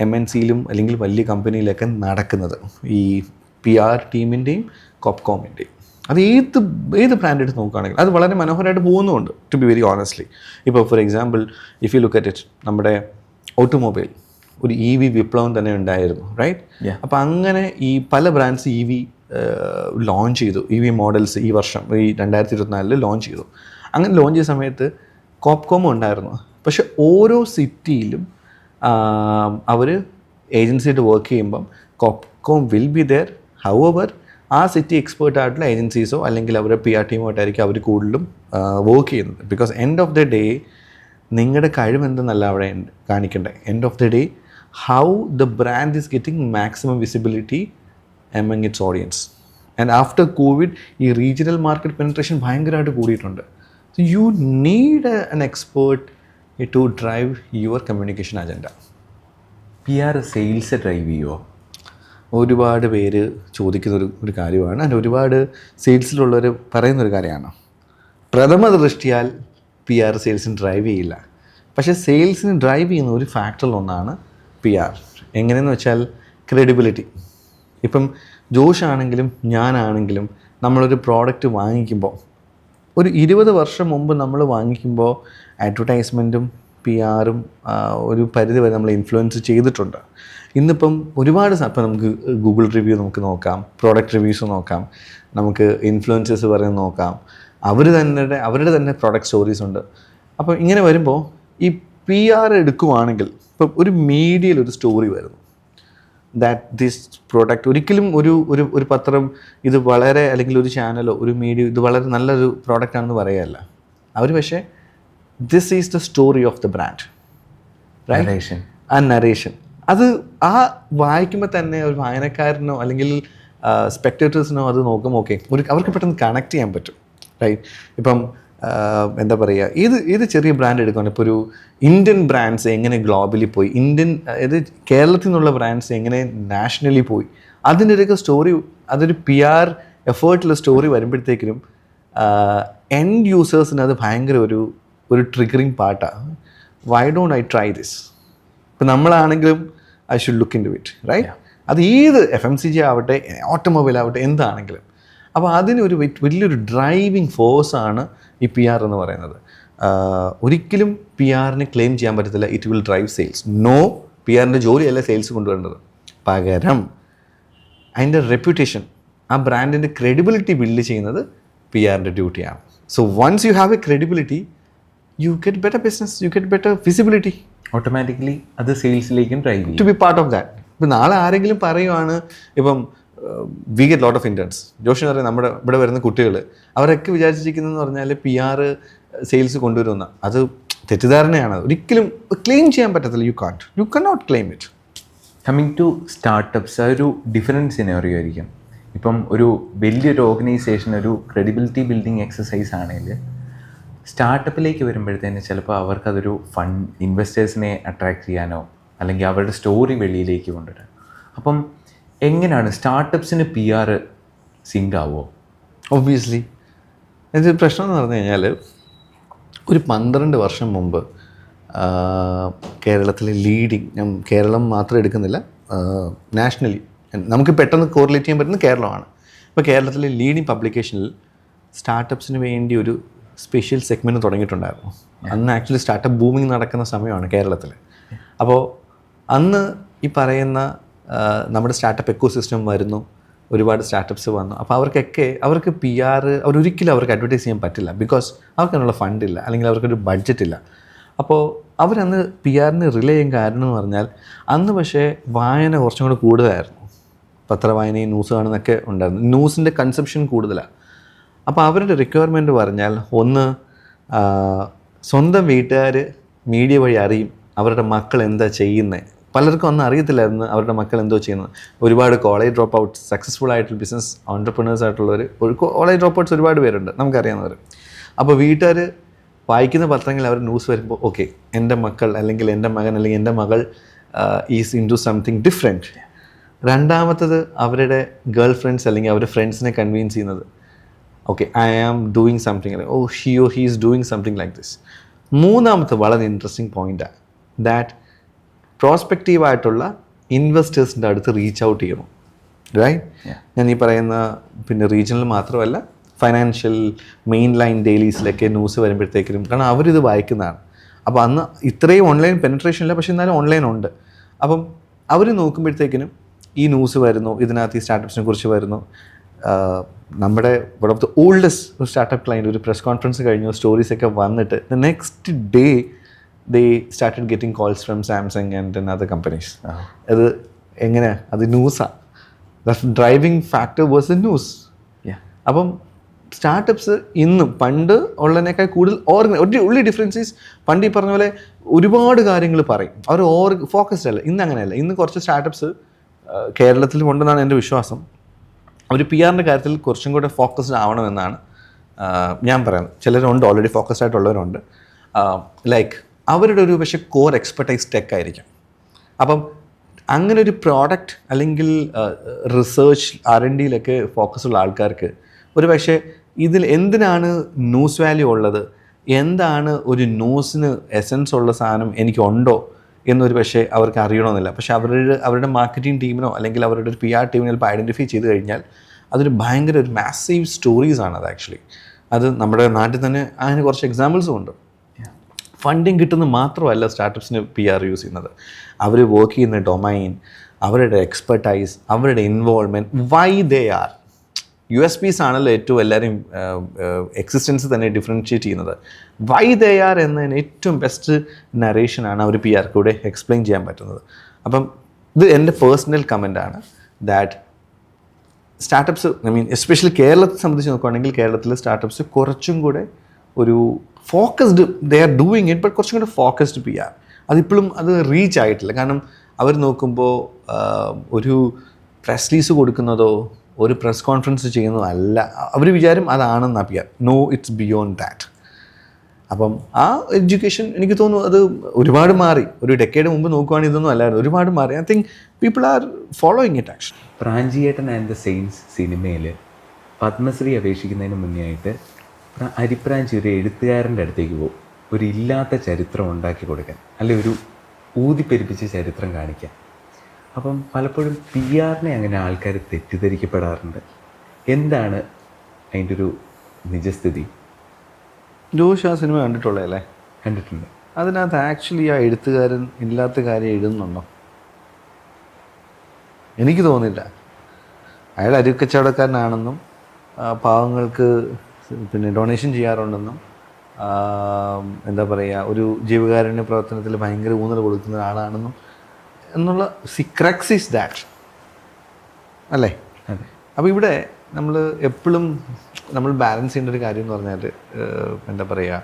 MNCയിലും അല്ലെങ്കിൽ വലിയ കമ്പനിയിലൊക്കെ നടക്കുന്നത്, ഈ PR ടീമിൻ്റെയും കോപ്കോമിൻ്റെയും. അത് ഏത് ബ്രാൻഡ് എടുത്ത് നോക്കുകയാണെങ്കിൽ അത് വളരെ മനോഹരമായിട്ട് പോകുന്നുമുണ്ട്, ടു ബി വെരി ഓണസ്റ്റ്ലി. ഇപ്പോൾ for example if you look at it, നമ്മുടെ ഓട്ടോമൊബൈൽ ഒരു EV വിപ്ലവം തന്നെ ഉണ്ടായിരുന്നു, റൈറ്റ്? അപ്പോൾ അങ്ങനെ ഈ പല ബ്രാൻഡ്സ് EV ലോഞ്ച് ചെയ്തു, EV മോഡൽസ് ഈ വർഷം ഈ 2024 ലോഞ്ച് ചെയ്തു. അങ്ങനെ ലോഞ്ച് ചെയ്ത സമയത്ത് കോപ്കോമും ഉണ്ടായിരുന്നു. പക്ഷെ ഓരോ സിറ്റിയിലും അവർ ഏജൻസിയായിട്ട് വർക്ക് ചെയ്യുമ്പം കോപ്കോം വിൽ ബി ദെയർ. ഹൗവർ ആ സിറ്റി എക്സ്പേർട്ടായിട്ടുള്ള ഏജൻസീസോ അല്ലെങ്കിൽ അവരുടെ PR ടീമായിട്ടായിരിക്കും അവർ കൂടുതലും വർക്ക് ചെയ്യുന്നത്. Because end of the day നിങ്ങളുടെ കഴിവെന്തെന്നല്ല അവിടെ കാണിക്കേണ്ടത്. End of the day how the brand is getting maximum visibility among it's audience. And after Covid ഈ റീജിയണൽ മാർക്കറ്റ് പെനിട്രേഷൻ ഭയങ്കരമായിട്ട് കൂടിയിട്ടുണ്ട്. So you need an expert to drive your communication agenda. PR sales drive ചെയ്യുമോ? ഒരുപാട് പേര് ചോദിക്കുന്ന ഒരു കാര്യമാണ്. അതിന് ഒരുപാട് സെയിൽസിലുള്ളവർ പറയുന്നൊരു കാര്യമാണ്. പ്രഥമ ദൃഷ്ടിയാൽ PR സെയിൽസിന് ഡ്രൈവ് ചെയ്യില്ല. പക്ഷേ സെയിൽസിന് ഡ്രൈവ് ചെയ്യുന്ന ഒരു ഫാക്ടറിലൊന്നാണ് PR. എങ്ങനെയെന്ന് വെച്ചാൽ ക്രെഡിബിലിറ്റി. ഇപ്പം ജോഷാണെങ്കിലും ഞാനാണെങ്കിലും നമ്മളൊരു പ്രോഡക്റ്റ് വാങ്ങിക്കുമ്പോൾ ഒരു 20 വർഷം മുമ്പ് നമ്മൾ വാങ്ങിക്കുമ്പോൾ അഡ്വർടൈസ്മെൻറ്റും PR-ഉം ഒരു പരിധി വരെ നമ്മൾ ഇൻഫ്ലുവൻസ് ചെയ്തിട്ടുണ്ട്. ഇന്നിപ്പം ഒരുപാട് ഇപ്പം നമുക്ക് ഗൂഗിൾ റിവ്യൂ നമുക്ക് നോക്കാം, പ്രോഡക്റ്റ് റിവ്യൂസ് നോക്കാം, നമുക്ക് ഇൻഫ്ലുവൻസേഴ്സ് പറയുന്നത് നോക്കാം, അവരുടെ തന്നെ പ്രോഡക്റ്റ് സ്റ്റോറീസ് ഉണ്ട്. അപ്പോൾ ഇങ്ങനെ വരുമ്പോൾ ഈ PR എടുക്കുവാണെങ്കിൽ ഇപ്പം ഒരു മീഡിയയിൽ ഒരു സ്റ്റോറി വരുന്നു ദാറ്റ് ദിസ് പ്രോഡക്റ്റ്, ഒരിക്കലും ഒരു പത്രം ഇത് വളരെ, അല്ലെങ്കിൽ ഒരു ചാനലോ ഒരു മീഡിയ ഇത് വളരെ നല്ലൊരു പ്രോഡക്റ്റാണെന്ന് പറയുകയല്ല. അവർ പക്ഷേ this is the story of the brand, narration. ആ നരേഷൻ അത് ആ വായിക്കുമ്പോൾ തന്നെ ഒരു വായനക്കാരനോ അല്ലെങ്കിൽ സ്പെക്ടേറ്റേഴ്സിനോ അത് നോക്കുമ്പോൾ ഓക്കെ അവർക്ക് പെട്ടെന്ന് കണക്ട് ചെയ്യാൻ പറ്റും, റൈറ്റ്? ഇപ്പം എന്താ പറയുക, ഏത് ചെറിയ ബ്രാൻഡ് എടുക്കുകയാണ്, ഇപ്പോൾ ഒരു ഇന്ത്യൻ ബ്രാൻഡ്സ് എങ്ങനെ ഗ്ലോബലി പോയി, അതായത് കേരളത്തിൽ നിന്നുള്ള ബ്രാൻഡ്സ് എങ്ങനെ നാഷണലി പോയി, അതിൻ്റെ ഒരു സ്റ്റോറി, അതൊരു PR എഫേർട്ടുള്ള സ്റ്റോറി വരുമ്പോഴത്തേക്കിനും എൻഡ് യൂസേഴ്സിന് അത് ഭയങ്കര ഒരു ട്രിഗറിങ് പാർട്ടാണ്. Why don't I try this? ഇപ്പം നമ്മളാണെങ്കിലും I should look into it, right? അത് ഏത് FMCG ആവട്ടെ, ഓട്ടോമൊബൈൽ ആവട്ടെ, എന്താണെങ്കിലും. അപ്പോൾ അതിനൊരു വലിയൊരു ഡ്രൈവിംഗ് ഫോഴ്സാണ് ഈ PR എന്ന് പറയുന്നത്. ഒരിക്കലും PRനെ ക്ലെയിം ചെയ്യാൻ പറ്റത്തില്ല it will drive sales. No, PRൻ്റെ ജോലിയല്ല സെയിൽസ് കൊണ്ടുവരേണ്ടത്. പകരം അതിൻ്റെ റെപ്യൂട്ടേഷൻ, ആ ബ്രാൻഡിൻ്റെ ക്രെഡിബിലിറ്റി ബിൽഡ് ചെയ്യുന്നത് PRൻ്റെ ഡ്യൂട്ടിയാണ്. So once you have a credibility, you get better business, you get better visibility, automatically അത് സെയിൽസിലേക്കും ഡ്രൈവ് ചെയ്യും. To be part of that. ഇപ്പം നാളെ ആരെങ്കിലും പറയുവാണ്, ഇപ്പം we get lot of interns, ജോഷിന് അറിയാം, നമ്മുടെ ഇവിടെ വരുന്ന കുട്ടികൾ അവരൊക്കെ വിചാരിച്ചിരിക്കുന്നതെന്ന് പറഞ്ഞാൽ PR സെയിൽസ് കൊണ്ടുവരുന്ന, അത് തെറ്റിദ്ധാരണയാണ്. ഒരിക്കലും ക്ലെയിം ചെയ്യാൻ പറ്റത്തില്ല. You cannot claim it. Coming to startups, അതൊരു ഡിഫറൻറ്റ് സിനാറിയോ ആയിരിക്കും. ഇപ്പം ഒരു വലിയൊരു ഓർഗനൈസേഷൻ ഒരു ക്രെഡിബിലിറ്റി ബിൽഡിംഗ് എക്സസൈസ് ആണെങ്കിൽ സ്റ്റാർട്ടപ്പിലേക്ക് വരുമ്പോഴത്തേന് ചിലപ്പോൾ അവർക്കതൊരു ഫണ്ട് ഇൻവെസ്റ്റേഴ്സിനെ അട്രാക്ട് ചെയ്യാനോ അല്ലെങ്കിൽ അവരുടെ സ്റ്റോറി വെളിയിലേക്ക് കൊണ്ടുവരാൻ. അപ്പം എങ്ങനെയാണ് സ്റ്റാർട്ടപ്സിന് PR സിങ്ക് ആവുമോ? ഒബ്വിയസ്ലി. ഇതിൻ്റെ പ്രശ്നം എന്ന് പറഞ്ഞു കഴിഞ്ഞാൽ ഒരു 12 വർഷം മുമ്പ് കേരളത്തിലെ ലീഡിങ്, ഞാൻ കേരളം മാത്രം എടുക്കുന്നില്ല, നാഷണലി നമുക്ക് പെട്ടെന്ന് കോറിലേറ്റ് ചെയ്യാൻ പറ്റുന്ന കേരളമാണ്. ഇപ്പോൾ കേരളത്തിലെ ലീഡിങ് പബ്ലിക്കേഷനിൽ സ്റ്റാർട്ടപ്സിന് വേണ്ടി ഒരു സ്പെഷ്യൽ സെഗ്മെൻറ്റ് തുടങ്ങിയിട്ടുണ്ടായിരുന്നു. അന്ന് ആക്ച്വലി സ്റ്റാർട്ടപ്പ് ബൂമിങ് നടക്കുന്ന സമയമാണ് കേരളത്തിൽ. അപ്പോൾ അന്ന് ഈ പറയുന്ന നമ്മുടെ സ്റ്റാർട്ടപ്പ് എക്കോ സിസ്റ്റം വരുന്നു, ഒരുപാട് സ്റ്റാർട്ടപ്സ് വന്നു. അപ്പോൾ അവർക്ക് PR അവരൊരിക്കലും അവർക്ക് അഡ്വർടൈസ് ചെയ്യാൻ പറ്റില്ല, ബിക്കോസ് അവർക്കതിനുള്ള ഫണ്ടില്ല, അല്ലെങ്കിൽ അവർക്കൊരു ബഡ്ജറ്റ് ഇല്ല. അപ്പോൾ അവരന്ന് PRനെ റിലേ ചെയ്യാൻ കാരണം എന്ന് പറഞ്ഞാൽ അന്ന് പക്ഷേ വായന കുറച്ചും കൂടെ കൂടുതലായിരുന്നു. പത്രവായനയും ന്യൂസ് കാണുന്നൊക്കെ ഉണ്ടായിരുന്നു. ന്യൂസിൻ്റെ കൺസെപ്ഷൻ കൂടുതലാണ്. അപ്പോൾ അവരുടെ റിക്വയർമെൻറ്റ് പറഞ്ഞാൽ ഒന്ന്, സ്വന്തം വീട്ടുകാർ മീഡിയ വഴി അറിയും അവരുടെ മക്കൾ എന്താ ചെയ്യുന്നത്. പലർക്കും ഒന്നും അറിയത്തില്ലായിരുന്നു അവരുടെ മക്കൾ എന്തോ ചെയ്യുന്നത്. ഒരുപാട് കോളേജ് ഡ്രോപ്പ് ഔട്ട്സ്, സക്സസ്ഫുൾ ആയിട്ടുള്ള ബിസിനസ് ഓൺടർപ്രണേഴ്സ് ആയിട്ടുള്ളവർ, കോളേജ് ഡ്രോപ്പ് ഔട്ട്സ് ഒരുപാട് പേരുണ്ട്, നമുക്കറിയാവുന്നവർ. അപ്പോൾ വീട്ടുകാർ വായിക്കുന്ന പത്രങ്ങളിൽ അവർ ന്യൂസ് വരുമ്പോൾ ഓക്കെ, എൻ്റെ മക്കൾ അല്ലെങ്കിൽ എൻ്റെ മകൻ അല്ലെങ്കിൽ എൻ്റെ മകൾ is in to something different. രണ്ടാമത്തത് അവരുടെ ഗേൾ ഫ്രണ്ട്സ് അല്ലെങ്കിൽ അവരുടെ ഫ്രണ്ട്സിനെ കൺവീൻസ് ചെയ്യുന്നത്, okay I am doing something, oh she is doing something like this. മൂന്നാമത്തെ വളരെ ഇൻട്രസ്റ്റിംഗ് പോയിൻ്റാണ് ദാറ്റ് പ്രോസ്പെക്റ്റീവായിട്ടുള്ള ഇൻവെസ്റ്റേഴ്സിൻ്റെ അടുത്ത് റീച്ച് ഔട്ട് ചെയ്യണം, റൈറ്റ്? ഞാൻ ഈ പറയുന്ന പിന്നെ റീജിയണൽ മാത്രമല്ല, ഫൈനാൻഷ്യൽ മെയിൻ ലൈൻ ഡെയിലീസിലൊക്കെ ന്യൂസ് വരുമ്പോഴത്തേക്കും, കാരണം അവരിത് വായിക്കുന്നതാണ്. അപ്പോൾ അന്ന് ഇത്രയും ഓൺലൈൻ പെനിട്രേഷൻ ഇല്ല, പക്ഷേ എന്നാലും ഓൺലൈൻ ഉണ്ട്. അപ്പം അവർ നോക്കുമ്പോഴത്തേക്കിനും ഈ ന്യൂസ് വരുന്നു, ഇതിനകത്ത് ഈ സ്റ്റാർട്ടപ്സിനെ കുറിച്ച് വരുന്നു. നമ്മുടെ വൺ ഓഫ് ദ ഓൾഡസ്റ്റ് ഒരു സ്റ്റാർട്ടപ്പ് ക്ലൈൻറ്റ് ഒരു പ്രസ് കോൺഫറൻസ് കഴിഞ്ഞു, സ്റ്റോറീസൊക്കെ വന്നിട്ട് the next day they started getting calls from Samsung and other companies. അത് എങ്ങനെയാണ്, അത് ന്യൂസാണ്. The driving factor was the news. അപ്പം സ്റ്റാർട്ടപ്സ് ഇന്നും പണ്ട് ഉള്ളതിനേക്കാൾ കൂടുതൽ only difference is, പണ്ട് ഈ പറഞ്ഞ പോലെ ഒരുപാട് കാര്യങ്ങൾ പറയും, അവർ ഫോക്കസ്ഡ് അല്ല. ഇന്ന് അങ്ങനെയല്ല. ഇന്ന് കുറച്ച് സ്റ്റാർട്ടപ്സ് കേരളത്തിൽ ഉണ്ടെന്നാണ് എൻ്റെ വിശ്വാസം. അവർ PRൻ്റെ കാര്യത്തിൽ കുറച്ചും കൂടെ ഫോക്കസ്ഡ് ആവണമെന്നാണ് ഞാൻ പറയുന്നത്. ചിലരുണ്ട് ഓൾറെഡി ഫോക്കസ്ഡ് ആയിട്ടുള്ളവരുണ്ട്. ലൈക്ക് അവരുടെ ഒരു പക്ഷേ കോർ എക്സ്പെർട്ടൈസ് ടെക് ആയിരിക്കും. അപ്പം അങ്ങനെ ഒരു പ്രോഡക്റ്റ് അല്ലെങ്കിൽ റിസർച്ച് R&Dയിലൊക്കെ ഫോക്കസ് ഉള്ള ആൾക്കാർക്ക് ഒരു പക്ഷേ ഇതിൽ എന്തിനാണ് ന്യൂസ് വാല്യൂ ഉള്ളത്, എന്താണ് ഒരു ന്യൂസിന് എസൻസ് ഉള്ള സാധനം എനിക്കുണ്ടോ എന്നൊരു പക്ഷേ അവർക്ക് അറിയണമെന്നില്ല. പക്ഷേ അവരുടെ മാർക്കറ്റിംഗ് ടീമിനോ അല്ലെങ്കിൽ അവരുടെ ഒരു PR ടീമിനോ ചിലപ്പോൾ ഐഡൻറ്റിഫൈ ചെയ്ത് കഴിഞ്ഞാൽ അതൊരു ഭയങ്കര ഒരു മാസീവ് സ്റ്റോറീസാണ് അത് ആക്ച്വലി. അത് നമ്മുടെ നാട്ടിൽ തന്നെ അതിന് കുറച്ച് എക്സാമ്പിൾസും ഉണ്ട്. ഫണ്ടിങ് കിട്ടുന്നത് മാത്രമല്ല സ്റ്റാർട്ടപ്സിന് PR യൂസ് ചെയ്യുന്നത്, അവർ വർക്ക് ചെയ്യുന്ന ഡൊമൈൻ, അവരുടെ എക്സ്പെർട്ടൈസ്, അവരുടെ involvement, why they are. USPs ആണല്ലോ ഏറ്റവും എല്ലാവരും എക്സിസ്റ്റൻസ് തന്നെ ഡിഫറൻഷ്യേറ്റ് ചെയ്യുന്നത്. വൈ ദേ ആർ എന്നതിന് ഏറ്റവും ബെസ്റ്റ് നറേഷനാണ് അവർ PR കൂടെ എക്സ്പ്ലെയിൻ ചെയ്യാൻ പറ്റുന്നത്. അപ്പം ഇത് എൻ്റെ പേഴ്സണൽ കമൻ്റാണ് ദാറ്റ് സ്റ്റാർട്ടപ്സ്, എസ്പെഷ്യലി കേരളത്തെ സംബന്ധിച്ച് നോക്കുകയാണെങ്കിൽ കേരളത്തിലെ സ്റ്റാർട്ടപ്സ് കുറച്ചും കൂടെ ഒരു focused, they are doing it, but കുറച്ചും കൂടെ ഫോക്കസ്ഡ് PR. അതിപ്പോഴും അത് റീച്ച് ആയിട്ടില്ല. കാരണം അവർ നോക്കുമ്പോൾ ഒരു പ്രസ് റിലീസ് കൊടുക്കുന്നതോ ഒരു പ്രസ് കോൺഫറൻസ് ചെയ്യുന്നതോ അല്ല. അവർ വിചാരം അതാണെന്നാ PR. No, it's beyond that. അപ്പം ആ എഡ്യൂക്കേഷൻ എനിക്ക് തോന്നുന്നു അത് ഒരുപാട് മാറി. ഒരു ഡെക്കേഡ് മുമ്പ് നോക്കുവാണെങ്കിൽ ഇതൊന്നും അല്ലായിരുന്നു, ഒരുപാട് മാറി. I think people are following it action. Pranchiyettan and the saints സിനിമയിൽ പത്മശ്രീ അപേക്ഷിക്കുന്നതിന് മുന്നേ ആയിട്ട് അരിപ്രാഞ്ചി ഒരു എഴുത്തുകാരൻ്റെ അടുത്തേക്ക് പോകും, ഒരു ഇല്ലാത്ത ചരിത്രം ഉണ്ടാക്കി കൊടുക്കാൻ, അല്ലെ ഒരു ഊതിപ്പെരുപ്പിച്ച ചരിത്രം കാണിക്കാൻ. അപ്പം പലപ്പോഴും PR-നെ അങ്ങനെ ആൾക്കാർ തെറ്റിദ്ധരിക്കപ്പെടാറുണ്ട്. എന്താണ് അതിൻ്റെ ഒരു നിജസ്ഥിതി? ജോഷ് ആ സിനിമ കണ്ടിട്ടുള്ളതല്ലേ? കണ്ടിട്ടുണ്ട്. അതിനകത്ത് ആക്ച്വലി ആ എഴുത്തുകാരൻ ഇല്ലാത്ത കാര്യം എഴുതുന്നുണ്ടോ? എനിക്ക് തോന്നില്ല. അയാൾ അരിക്കച്ചവടക്കാരനാണെന്നും പാവങ്ങൾക്ക് പിന്നെ ഡൊണേഷൻ ചെയ്യാറുണ്ടെന്നും എന്താ പറയുക ഒരു ജീവകാരുണ്യ പ്രവർത്തനത്തിൽ ഭയങ്കര ഊന്നൽ കൊടുക്കുന്ന ആളാണെന്നും എന്നുള്ള ക്രക്സ് ഈസ് ദാറ്റ് അല്ലേ? അപ്പോൾ ഇവിടെ നമ്മൾ എപ്പോഴും നമ്മൾ ബാലൻസ് ചെയ്യേണ്ട ഒരു കാര്യം എന്ന് പറഞ്ഞാൽ എന്താ പറയുക,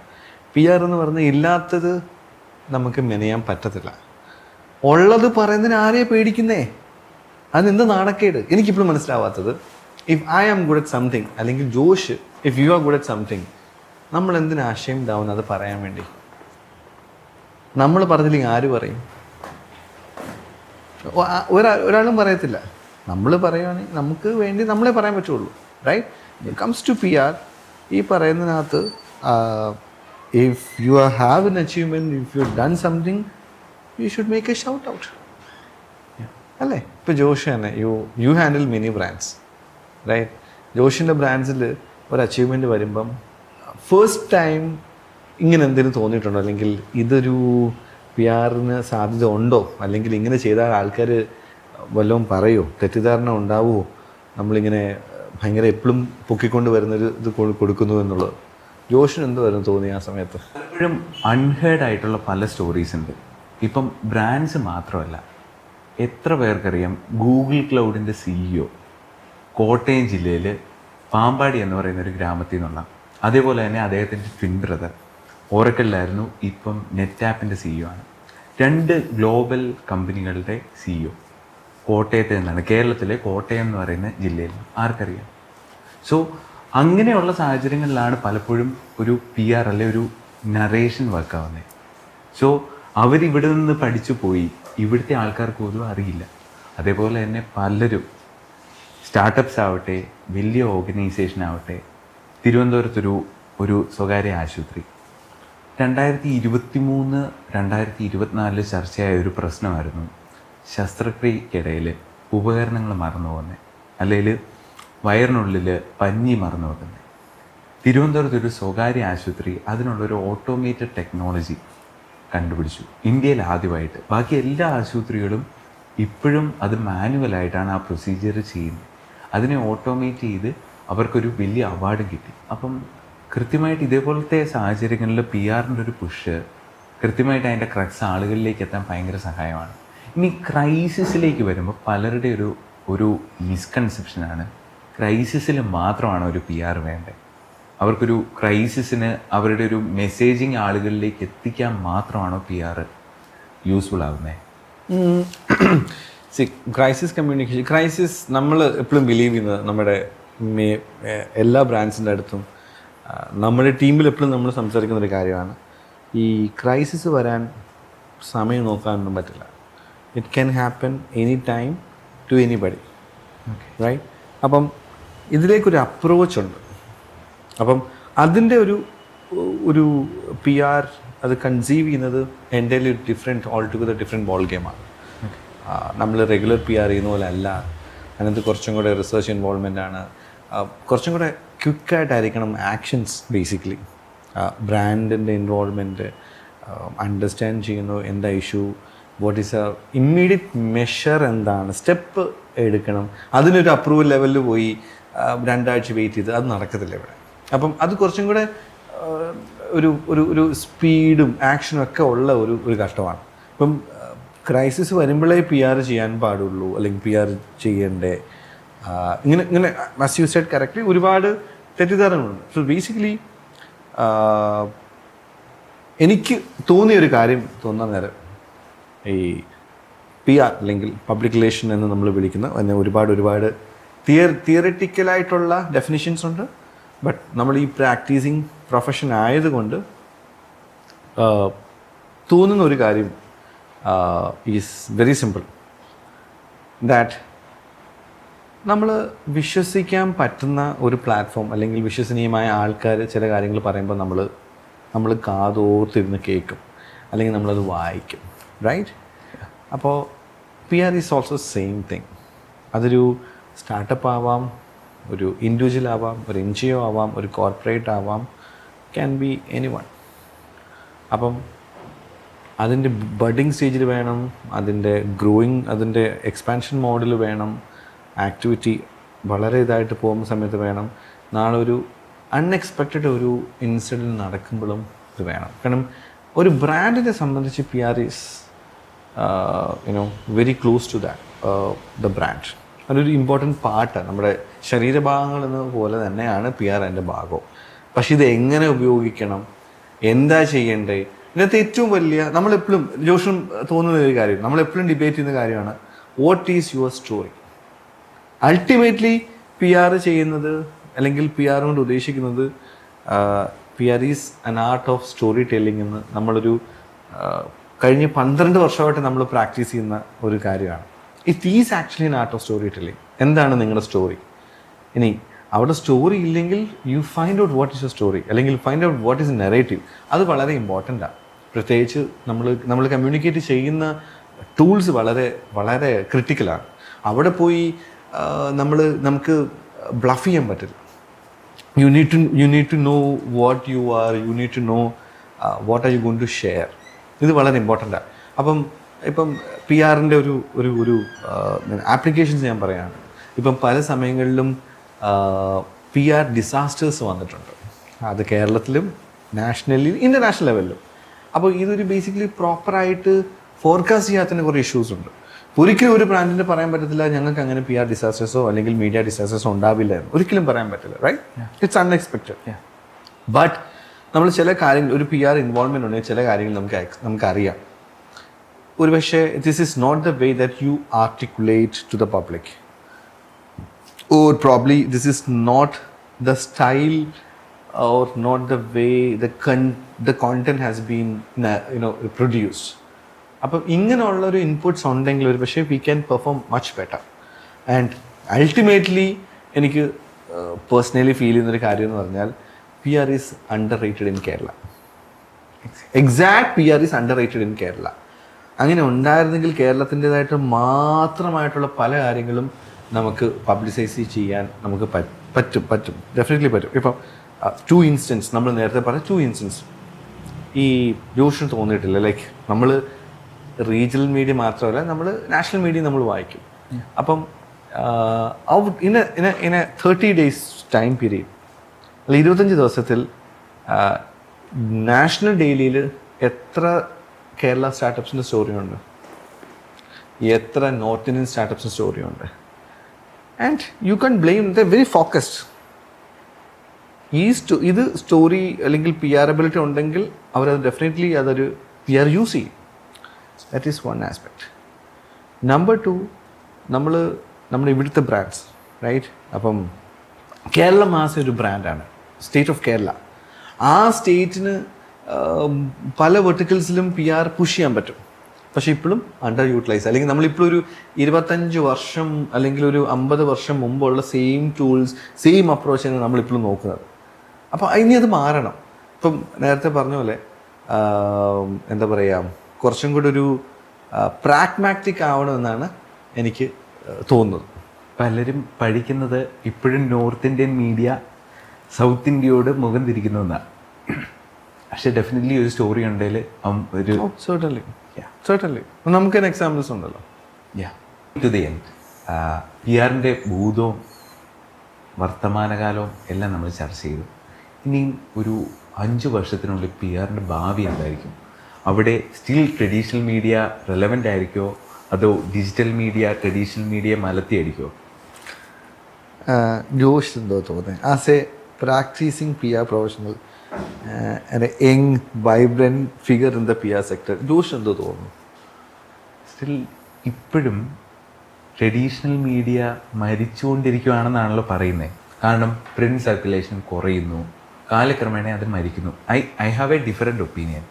PR എന്ന് പറഞ്ഞാൽ ഇല്ലാത്തത് നമുക്ക് മെനയാൻ പറ്റത്തില്ല. ഉള്ളത് പറയുന്നതിന് ആരെയെ പേടിക്കുന്നേ? അതെന്ത് നാണക്കേട് എനിക്കിപ്പോഴും മനസ്സിലാവാത്തത്. If I am good at something, അല്ലെങ്കിൽ Josh if you are good at something, നമ്മൾ എന്തിനാ ashamed ആവുന്നത് അത് പറയാൻ വേണ്ടി? നമ്മൾ പറഞ്ഞില്ലെങ്കിൽ ആര് പറയും? ഒരാളും പറയത്തില്ല. നമ്മൾ പറയുകയാണെങ്കിൽ നമുക്ക് വേണ്ടി നമ്മളെ പറയാൻ പറ്റുള്ളൂ, right? It comes to PR, ഈ പറയുന്നതിനകത്ത് if you have an achievement, if you done something, you should make a shout out, അല്ലേ? ഇപ്പോൾ ജോഷ് തന്നെ you handle many brands, right? ജോഷിൻ്റെ ബ്രാൻഡ്സിൽ ഒരു അച്ചീവ്മെൻറ്റ് വരുമ്പം ഫസ്റ്റ് ടൈം ഇങ്ങനെ എന്തെങ്കിലും തോന്നിയിട്ടുണ്ടോ? അല്ലെങ്കിൽ ഇതൊരു PR-ന് സാധ്യത ഉണ്ടോ? അല്ലെങ്കിൽ ഇങ്ങനെ ചെയ്താൽ ആൾക്കാർ വല്ലതും പറയുമോ? തെറ്റിദ്ധാരണ ഉണ്ടാവുമോ? നമ്മളിങ്ങനെ ഭയങ്കര എപ്പോഴും പൊക്കിക്കൊണ്ട് വരുന്നൊരു ഇത് കൊടുക്കുന്നു എന്നുള്ളത് ജോഷിന് എന്തുവായിരുന്നു തോന്നി ആ സമയത്ത്? പലപ്പോഴും അൺഹേർഡ് ആയിട്ടുള്ള പല സ്റ്റോറീസ് ഉണ്ട്. ഇപ്പം ബ്രാൻഡ്സ് മാത്രമല്ല, എത്ര പേർക്കറിയാം ഗൂഗിൾ ക്ലൗഡിൻ്റെ CEO കോട്ടയം ജില്ലയിൽ പാമ്പാടി എന്ന് പറയുന്ന ഒരു ഗ്രാമത്തിൽ നിന്നുള്ള, അതേപോലെ തന്നെ അദ്ദേഹത്തിൻ്റെ ട്വിൻ ബ്രദർ ഓറക്കലിലായിരുന്നു, ഇപ്പം നെറ്റാപ്പിൻ്റെ CEO ആണ്. 2 ഗ്ലോബൽ കമ്പനികളുടെ CEO കോട്ടയത്ത് നിന്നാണ്, കേരളത്തിലെ കോട്ടയം എന്ന് പറയുന്ന ജില്ലയിൽ. ആർക്കറിയാം? സോ അങ്ങനെയുള്ള സാഹചര്യങ്ങളിലാണ് പലപ്പോഴും ഒരു PR അല്ലെ ഒരു നറേഷൻ വർക്കാവുന്നത്. സോ അവരിവിടെ നിന്ന് പഠിച്ചു പോയി, ഇവിടുത്തെ ആൾക്കാർക്ക് പോലും അറിയില്ല. അതേപോലെ തന്നെ പലരും സ്റ്റാർട്ടപ്സ് ആവട്ടെ, വലിയ ഓർഗനൈസേഷൻ ആവട്ടെ, തിരുവനന്തപുരത്തൊരു സ്വകാര്യ ആശുപത്രി 2023, 2024 ചർച്ചയായ ഒരു പ്രശ്നമായിരുന്നു ശസ്ത്രക്രിയക്കിടയിൽ ഉപകരണങ്ങൾ മറന്നു പോകുന്നത്, അല്ലെങ്കിൽ വയറിനുള്ളിൽ പഞ്ഞി മറന്നു വെക്കുന്നത്. തിരുവനന്തപുരത്തൊരു സ്വകാര്യ ആശുപത്രി അതിനുള്ളൊരു ഓട്ടോമേറ്റഡ് ടെക്നോളജി കണ്ടുപിടിച്ചു, ഇന്ത്യയിൽ ആദ്യമായിട്ട്. ബാക്കി എല്ലാ ആശുപത്രികളും ഇപ്പോഴും അത് മാനുവലായിട്ടാണ് ആ പ്രൊസീജിയർ ചെയ്യുന്നത്. അതിനെ ഓട്ടോമേറ്റ് ചെയ്ത് അവർക്കൊരു വലിയ അവാർഡും കിട്ടി. അപ്പം കൃത്യമായിട്ട് ഇതേപോലത്തെ സാഹചര്യങ്ങളിൽ PR-ൻ്റെ ഒരു പുഷ് കൃത്യമായിട്ട് അതിൻ്റെ ക്രക്സ് ആളുകളിലേക്ക് എത്താൻ ഭയങ്കര സഹായമാണ്. ഇനി ക്രൈസിസിലേക്ക് വരുമ്പോൾ പലരുടെ ഒരു മിസ്കൺസെപ്ഷനാണ്, ക്രൈസിസിൽ മാത്രമാണ് ഒരു PR വേണ്ടത്. അവർക്കൊരു ക്രൈസിസിന് അവരുടെ ഒരു മെസ്സേജിങ് ആളുകളിലേക്ക് എത്തിക്കാൻ മാത്രമാണോ PR യൂസ്ഫുൾ ആകുന്നത്? ക്രൈസിസ് കമ്മ്യൂണിക്കേഷൻ, ക്രൈസിസ് നമ്മൾ എപ്പോഴും ബിലീവ് ചെയ്യുന്നത് നമ്മുടെ എല്ലാ ബ്രാൻഡ്സിൻ്റെ അടുത്തും നമ്മുടെ ടീമിൽ എപ്പോഴും നമ്മൾ സംസാരിക്കുന്നൊരു കാര്യമാണ്, ഈ ക്രൈസിസ് വരാൻ സമയം നോക്കാനൊന്നും പറ്റില്ല. It can happen any time to anybody, right? അപ്പം ഇതിലേക്കൊരു അപ്രോച്ചുണ്ട്. അപ്പം അതിൻ്റെ ഒരു PR അത് കൺസീവ് ചെയ്യുന്നത് എൻ്റെ ഓൾ ടുഗദർ ഡിഫറെൻറ്റ് ബോൾ ഗെയിമാണ്. നമ്മൾ റെഗുലർ PR ചെയ്യുന്ന പോലെ അല്ല. അതിനകത്ത് കുറച്ചും കൂടെ റിസർച്ച് ഇൻവോൾവ്മെൻ്റ് ആണ്, കുറച്ചും കൂടെ ക്വിക്കായിട്ടായിരിക്കണം ആക്ഷൻസ്. ബേസിക്കലി ബ്രാൻഡിൻ്റെ ഇൻവോൾവ്മെൻറ്റ്, അണ്ടർസ്റ്റാൻഡ് ചെയ്യുന്നു എന്താ issue, what is A immediate measure, എന്താണ് സ്റ്റെപ്പ് എടുക്കണം. അതിനൊരു അപ്രൂവൽ ലെവലിൽ പോയി 2 ആഴ്ച വെയിറ്റ് ചെയ്ത് അത് നടക്കത്തില്ല ഇവിടെ. അപ്പം അത് കുറച്ചും കൂടെ ഒരു സ്പീഡും ആക്ഷനും ഒക്കെ ഉള്ള ഒരു ഘട്ടമാണ്. ഇപ്പം ക്രൈസിസ് വരുമ്പോഴേ PR ചെയ്യാൻ പാടുള്ളൂ, അല്ലെങ്കിൽ PR ചെയ്യണ്ടേ, ഇങ്ങനെ ആസ് യു സെഡ് കറക്റ്റ്ലി ഒരുപാട് തെറ്റിദ്ധാരണകളുണ്ട്. സോ ബേസിക്കലി എനിക്ക് തോന്നിയൊരു കാര്യം തോന്നാൻ നേരം, ഈ PR അല്ലെങ്കിൽ പബ്ലിക് റിലേഷൻ എന്ന് നമ്മൾ വിളിക്കുന്ന അതിന് ഒരുപാട് തിയറിറ്റിക്കലായിട്ടുള്ള ഡെഫിനിഷൻസ് ഉണ്ട്. ബട്ട് നമ്മൾ ഈ പ്രാക്ടീസിങ് പ്രൊഫഷൻ ആയതുകൊണ്ട് തോന്നുന്ന ഒരു കാര്യം ഈസ് വെരി സിമ്പിൾ, ദാറ്റ് നമ്മൾ വിശ്വസിക്കാൻ പറ്റുന്ന ഒരു പ്ലാറ്റ്ഫോം അല്ലെങ്കിൽ വിശ്വസനീയമായ ആൾക്കാർ ചില കാര്യങ്ങൾ പറയുമ്പോൾ നമ്മൾ കാതോർത്തിരുന്ന് കേൾക്കും, അല്ലെങ്കിൽ നമ്മളത് വായിക്കും, റൈറ്റ്? അപ്പോൾ PR is also same thing. അതൊരു സ്റ്റാർട്ടപ്പ് ആവാം, ഒരു ഇൻഡിവിജ്വൽ ആവാം, ഒരു NGO ആവാം, ഒരു കോർപ്പറേറ്റ് ആവാം, ക്യാൻ ബി എനിവൺ. അപ്പം അതിൻ്റെ ബഡിങ് സ്റ്റേജിൽ വേണം, അതിൻ്റെ ഗ്രോയിങ്, അതിൻ്റെ എക്സ്പാൻഷൻ മോഡിൽ വേണം, ആക്ടിവിറ്റി വളരെ ഇതായിട്ട് പോകുന്ന സമയത്ത് വേണം, നാളെ ഒരു അൺഎക്സ്പെക്റ്റഡ് ഒരു ഇൻസിഡൻറ്റ് നടക്കുമ്പോഴും ഇത് വേണം. കാരണം ഒരു ബ്രാൻഡിനെ സംബന്ധിച്ച് PR is very close to the brand. അതൊരു ഇമ്പോർട്ടൻറ്റ് പാർട്ടാണ്. നമ്മുടെ ശരീരഭാഗങ്ങൾ എന്ന പോലെ തന്നെയാണ് PR അതിൻ്റെ ഭാഗവും. പക്ഷെ ഇത് എങ്ങനെ ഉപയോഗിക്കണം, എന്താ ചെയ്യേണ്ടത്, ഇതിനകത്ത് ഏറ്റവും വലിയ നമ്മളെപ്പോഴും ജോഷും തോന്നുന്ന ഒരു കാര്യം, നമ്മളെപ്പോഴും ഡിബേറ്റ് ചെയ്യുന്ന കാര്യമാണ് what is your story. Ultimately PR ചെയ്യുന്നത് അല്ലെങ്കിൽ PR കൊണ്ട് ഉദ്ദേശിക്കുന്നത് PR ഈസ് അൻ ആർട്ട് ഓഫ് സ്റ്റോറി ടെല്ലിംഗ് എന്ന് നമ്മളൊരു കഴിഞ്ഞ 12 വർഷമായിട്ട് നമ്മൾ പ്രാക്ടീസ് ചെയ്യുന്ന ഒരു കാര്യമാണ്. It is actually an art of story telling. എന്താണ് നിങ്ങളുടെ സ്റ്റോറി? ഇനി അവിടെ സ്റ്റോറി ഇല്ലെങ്കിൽ you find out what is a story, അല്ലെങ്കിൽ find out what is a narrative. അത് വളരെ ഇമ്പോർട്ടൻ്റാണ്. പ്രത്യേകിച്ച് നമ്മൾ കമ്മ്യൂണിക്കേറ്റ് ചെയ്യുന്ന ടൂൾസ് വളരെ വളരെ ക്രിട്ടിക്കലാണ്. അവിടെ പോയി നമുക്ക് ബ്ലഫ് ചെയ്യാൻ പറ്റില്ല. You need to know what you are, you need to know what are you going to share. ഇത് വളരെ ഇമ്പോർട്ടൻ്റാണ്. ഇപ്പം PR-ൻ്റെ ഒരു ആപ്ലിക്കേഷൻസ് ഞാൻ പറയുകയാണ്. ഇപ്പം പല സമയങ്ങളിലും PR ഡിസാസ്റ്റേഴ്സ് വന്നിട്ടുണ്ട്. അത് കേരളത്തിലും നാഷണലി ഇൻ്റർനാഷണൽ ലെവലിലും. അപ്പോൾ ഇതൊരു ബേസിക്കലി പ്രോപ്പറായിട്ട് ഫോർകാസ്റ്റ് ചെയ്യാത്തതിന് കുറേ ഇഷ്യൂസ് ഉണ്ട്. ഒരിക്കലും ഒരു ബ്രാൻഡിന് പറയാൻ പറ്റത്തില്ല ഞങ്ങൾക്ക് അങ്ങനെ PR ഡിസാസ്റ്റേഴ്സോ അല്ലെങ്കിൽ മീഡിയ ഡിസാസ്റ്റേഴ്സോ ഉണ്ടാവില്ല എന്ന് ഒരിക്കലും പറയാൻ പറ്റില്ല, റൈറ്റ്? It's unexpected. ബട്ട് നമ്മൾ ചില കാര്യങ്ങൾ ഒരു PR ഇൻവോൾവ്മെൻ്റ് ഉണ്ടെങ്കിൽ ചില കാര്യങ്ങൾ നമുക്കറിയാം. ഒരു പക്ഷേ this is not the way that you articulate to the public, or probably this is not the style or not the way the content has been produced. അപ്പം ഇങ്ങനെയുള്ളൊരു ഇൻപുട്സ് ഉണ്ടെങ്കിൽ ഒരു പക്ഷേ we can perform much better. And ultimately എനിക്ക് personally feel ചെയ്യുന്നൊരു കാര്യം എന്ന് പറഞ്ഞാൽ PR is under rated in Kerala. PR is under rated in Kerala. അങ്ങനെ ഉണ്ടായിരുന്നെങ്കിൽ കേരളത്തിൻ്റെതായിട്ട് മാത്രമായിട്ടുള്ള പല കാര്യങ്ങളും നമുക്ക് പബ്ലിസൈസ് ചെയ്യാൻ നമുക്ക് പറ്റും ഡെഫിനറ്റ്ലി പറ്റും. ഇപ്പം 2 ഇൻസ്റ്റൻസ് നമ്മൾ നേരത്തെ പറഞ്ഞ 2 ഇൻസ്റ്റൻസ് ഈ ജോഷിന് തോന്നിയിട്ടില്ല. ലൈക്ക് നമ്മൾ റീജിയണൽ മീഡിയ മാത്രമല്ല, നമ്മൾ നാഷണൽ മീഡിയ നമ്മൾ വായിക്കും. അപ്പം in A 30 days time period, അല്ല 25 ദിവസത്തിൽ നാഷണൽ ഡെയിലിയിൽ എത്ര കേരള സ്റ്റാർട്ടപ്സിൻ്റെ സ്റ്റോറിയുണ്ട്, എത്ര നോർത്ത് ഇന്ത്യൻ സ്റ്റാർട്ടപ്സിൻ്റെ സ്റ്റോറിയുണ്ട്. And you can blame the very focused. ഇത് സ്റ്റോറി അല്ലെങ്കിൽ PR-ability ഉണ്ടെങ്കിൽ അവരത് ഡെഫിനറ്റ്ലി അതൊരു PR യൂസ് ചെയ്യും. That is one aspect. Number 2, നമ്മുടെ ഇവിടുത്തെ ബ്രാൻഡ്സ്, റൈറ്റ്? അപ്പം കേരളം മാസം ഒരു ബ്രാൻഡാണ്, സ്റ്റേറ്റ് ഓഫ് കേരള. ആ സ്റ്റേറ്റിന് പല വെർട്ടിക്കൽസിലും PR പുഷ് ചെയ്യാൻ പറ്റും. പക്ഷേ ഇപ്പോഴും അണ്ടർ യൂട്ടിലൈസ്, അല്ലെങ്കിൽ നമ്മളിപ്പോഴും ഒരു 25 വർഷം അല്ലെങ്കിൽ ഒരു 50 വർഷം മുമ്പുള്ള സെയിം ടൂൾസ്, സെയിം അപ്രോച്ചാണ് നമ്മളിപ്പോഴും നോക്കുന്നത്. അപ്പോൾ ഇനി അത് മാറണം. ഇപ്പം നേരത്തെ പറഞ്ഞ പോലെ എന്താ പറയുക, കുറച്ചും കൂടി ഒരു പ്രാഗ്മാറ്റിക് ആവണമെന്നാണ് എനിക്ക് തോന്നുന്നത്. പലരും പഠിക്കുന്നത് ഇപ്പോഴും നോർത്ത് ഇന്ത്യൻ മീഡിയ സൗത്ത് ഇന്ത്യയോട് മുഖം തിരിക്കുന്നു എന്നാണ്. പക്ഷേ ഡെഫിനറ്റ്ലി ഒരു സ്റ്റോറി ഉണ്ടെങ്കിൽ ഒരു certainly നമുക്ക് എക്സാമ്പിൾസ് ഉണ്ടല്ലോ. ടു ദി എൻഡ് PR-ൻ്റെ ഭൂതവും വർത്തമാനകാലവും എല്ലാം നമ്മൾ ചർച്ച ചെയ്തു. ഇനിയും ഒരു 5 വർഷത്തിനുള്ളിൽ PR-ൻ്റെ ഭാവി എന്തായിരിക്കും? അവിടെ സ്റ്റിൽ ട്രഡീഷണൽ മീഡിയ റെലവൻ്റ് ആയിരിക്കുമോ, അതോ ഡിജിറ്റൽ മീഡിയ ട്രഡീഷണൽ മീഡിയ മലത്തിയായിരിക്കുമോ? ജോഷ് എന്തോ തോന്നുന്നത് as a practising PR professional and a young, vibrant figure in the PR sector. Josh എന്തോ തോന്നുന്നു? സ്റ്റിൽ ഇപ്പോഴും ട്രഡീഷണൽ മീഡിയ മരിച്ചുകൊണ്ടിരിക്കുകയാണെന്നാണല്ലോ പറയുന്നത്. കാരണം പ്രിൻറ്റ് സർക്കുലേഷൻ കുറയുന്നു, കാലക്രമേണ അത് മരിക്കുന്നു. I have A different opinion.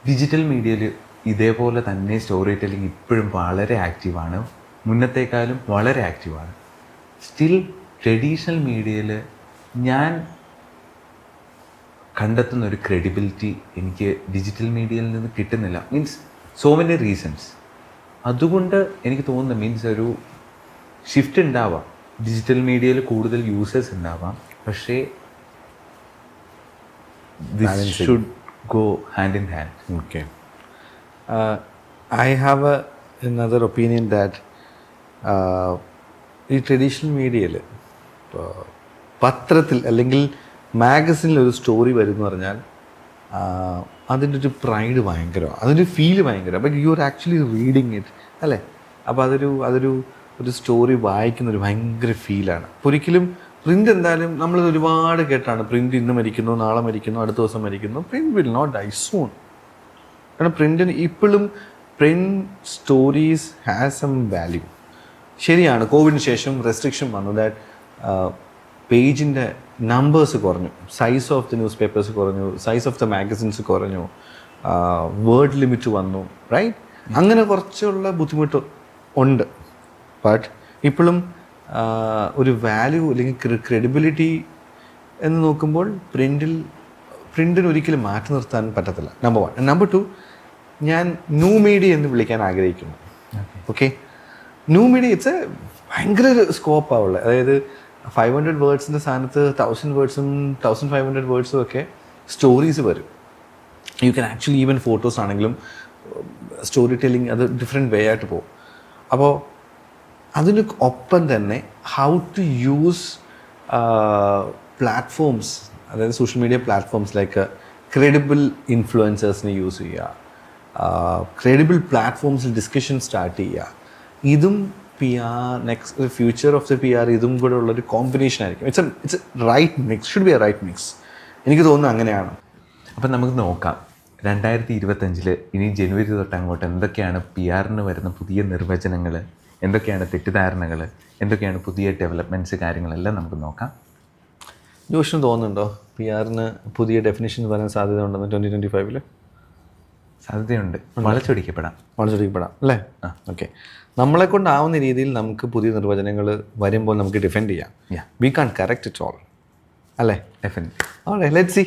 Digital മീഡിയയിൽ ഇതേപോലെ തന്നെ സ്റ്റോറി ടെല്ലിംഗ് ഇപ്പോഴും വളരെ ആക്റ്റീവാണ്, മുന്നത്തേക്കാളും വളരെ ആക്റ്റീവാണ്. സ്റ്റിൽ ട്രഡീഷണൽ മീഡിയയിൽ ഞാൻ കണ്ടെത്തുന്ന ഒരു ക്രെഡിബിലിറ്റി എനിക്ക് ഡിജിറ്റൽ മീഡിയയിൽ നിന്ന് കിട്ടുന്നില്ല. Means so many reasons. അതുകൊണ്ട് എനിക്ക് തോന്നുന്നു മീൻസ് ഒരു ഷിഫ്റ്റ് ഉണ്ടാവാം, ഡിജിറ്റൽ മീഡിയയിൽ കൂടുതൽ യൂസേഴ്സ് ഉണ്ടാവാം, പക്ഷേ this should go hand in hand. Okay. I have another opinion that ഈ ട്രഡീഷണൽ മീഡിയയിൽ പത്രത്തിൽ അല്ലെങ്കിൽ മാഗസിനിൽ ഒരു സ്റ്റോറി വരും എന്ന് പറഞ്ഞാൽ അതിൻ്റെ ഒരു പ്രൈഡ് ഭയങ്കരമാണ്, അതിൻ്റെ ഫീല് ഭയങ്കര. But you are actually reading it അല്ലേ? അപ്പോൾ ഒരു സ്റ്റോറി വായിക്കുന്ന ഒരു ഭയങ്കര ഫീലാണ്. അപ്പോൾ ഒരിക്കലും പ്രിൻ്റ് എന്തായാലും നമ്മൾ ഒരുപാട് കേട്ടാണ്, പ്രിൻ്റ് ഇന്ന് മരിക്കുന്നു, നാളെ മരിക്കുന്നു, അടുത്ത ദിവസം മരിക്കുന്നു. Print will not die soon. കാരണം പ്രിൻറ്റിന് ഇപ്പോഴും print stories has some value. ശരിയാണ്, കോവിഡിന് ശേഷം റെസ്ട്രിക്ഷൻ വന്നു, ദാറ്റ് പേജിൻ്റെ നമ്പേഴ്സ് കുറഞ്ഞു, size of the newspapers കുറഞ്ഞു, സൈസ് ഓഫ് ദ മാഗസിൻസ് കുറഞ്ഞു, വേർഡ് ലിമിറ്റ് വന്നു, റൈറ്റ്? അങ്ങനെ കുറച്ചുള്ള ബുദ്ധിമുട്ട് ഉണ്ട്. ബട്ട് ഇപ്പോഴും ഒരു വാല്യൂ അല്ലെങ്കിൽ ക്രെഡിബിലിറ്റി എന്ന് നോക്കുമ്പോൾ പ്രിൻറ്റിന് ഒരിക്കലും മാറ്റി നിർത്താൻ പറ്റത്തില്ല. നമ്പർ 1. നമ്പർ 2, ഞാൻ ന്യൂ മീഡിയ എന്ന് വിളിക്കാൻ ആഗ്രഹിക്കുന്നു. Okay, new media it's A ഭയങ്കര സ്കോപ്പാവുള്ളത്. അതായത് 500 വേർഡ്സിൻ്റെ സ്ഥാനത്ത് 1000 വേർഡ്സും 1500 വേർഡ്സും ഒക്കെ സ്റ്റോറീസ് വരും. You can actually even photos ആണെങ്കിലും സ്റ്റോറി ടെല്ലിങ് അത് ഡിഫറെൻറ്റ് വേ ആയിട്ട് പോകും. അപ്പോൾ അതിന് ഒപ്പം തന്നെ ഹൗ ടു യൂസ് പ്ലാറ്റ്ഫോംസ്, അതായത് social media platforms like credible ഇൻഫ്ലുവൻസേഴ്സിനെ യൂസ് ചെയ്യുക, ക്രെഡിബിൾ പ്ലാറ്റ്ഫോംസിൽ ഡിസ്കഷൻ സ്റ്റാർട്ട് ചെയ്യുക. ഇതും PR next future of the PR ഇതും കൂടെ ഉള്ളൊരു കോമ്പിനേഷൻ ആയിരിക്കും. It's right mix, should be a right mix. എനിക്ക് തോന്നുന്നു അങ്ങനെയാണ്. അപ്പം നമുക്ക് നോക്കാം 2025 ഇനി ജനുവരി തൊട്ട് അങ്ങോട്ട് എന്തൊക്കെയാണ് PR-ന് വരുന്ന പുതിയ നിർവചനങ്ങൾ, എന്തൊക്കെയാണ് തെറ്റിദ്ധാരണകൾ, എന്തൊക്കെയാണ് പുതിയ ഡെവലപ്മെൻറ്റ്സ്, കാര്യങ്ങളെല്ലാം നമുക്ക് നോക്കാം. ജോഷിന് തോന്നുന്നുണ്ടോ PR-ന് പുതിയ ഡെഫിനേഷൻ വരാൻ സാധ്യത ഉണ്ടെന്ന് 2025? സാധ്യതയുണ്ട്, വളച്ചൊടിക്കപ്പെടാം അല്ലേ? ഓക്കെ, നമ്മളെ കൊണ്ടാവുന്ന രീതിയിൽ നമുക്ക് പുതിയ നിർവചനങ്ങൾ വരുമ്പോൾ നമുക്ക് ഡിഫെൻഡ് ചെയ്യാം. We can correct it all, അല്ലേ? ഡെഫിനറ്റ്ലി. Alright, let's see.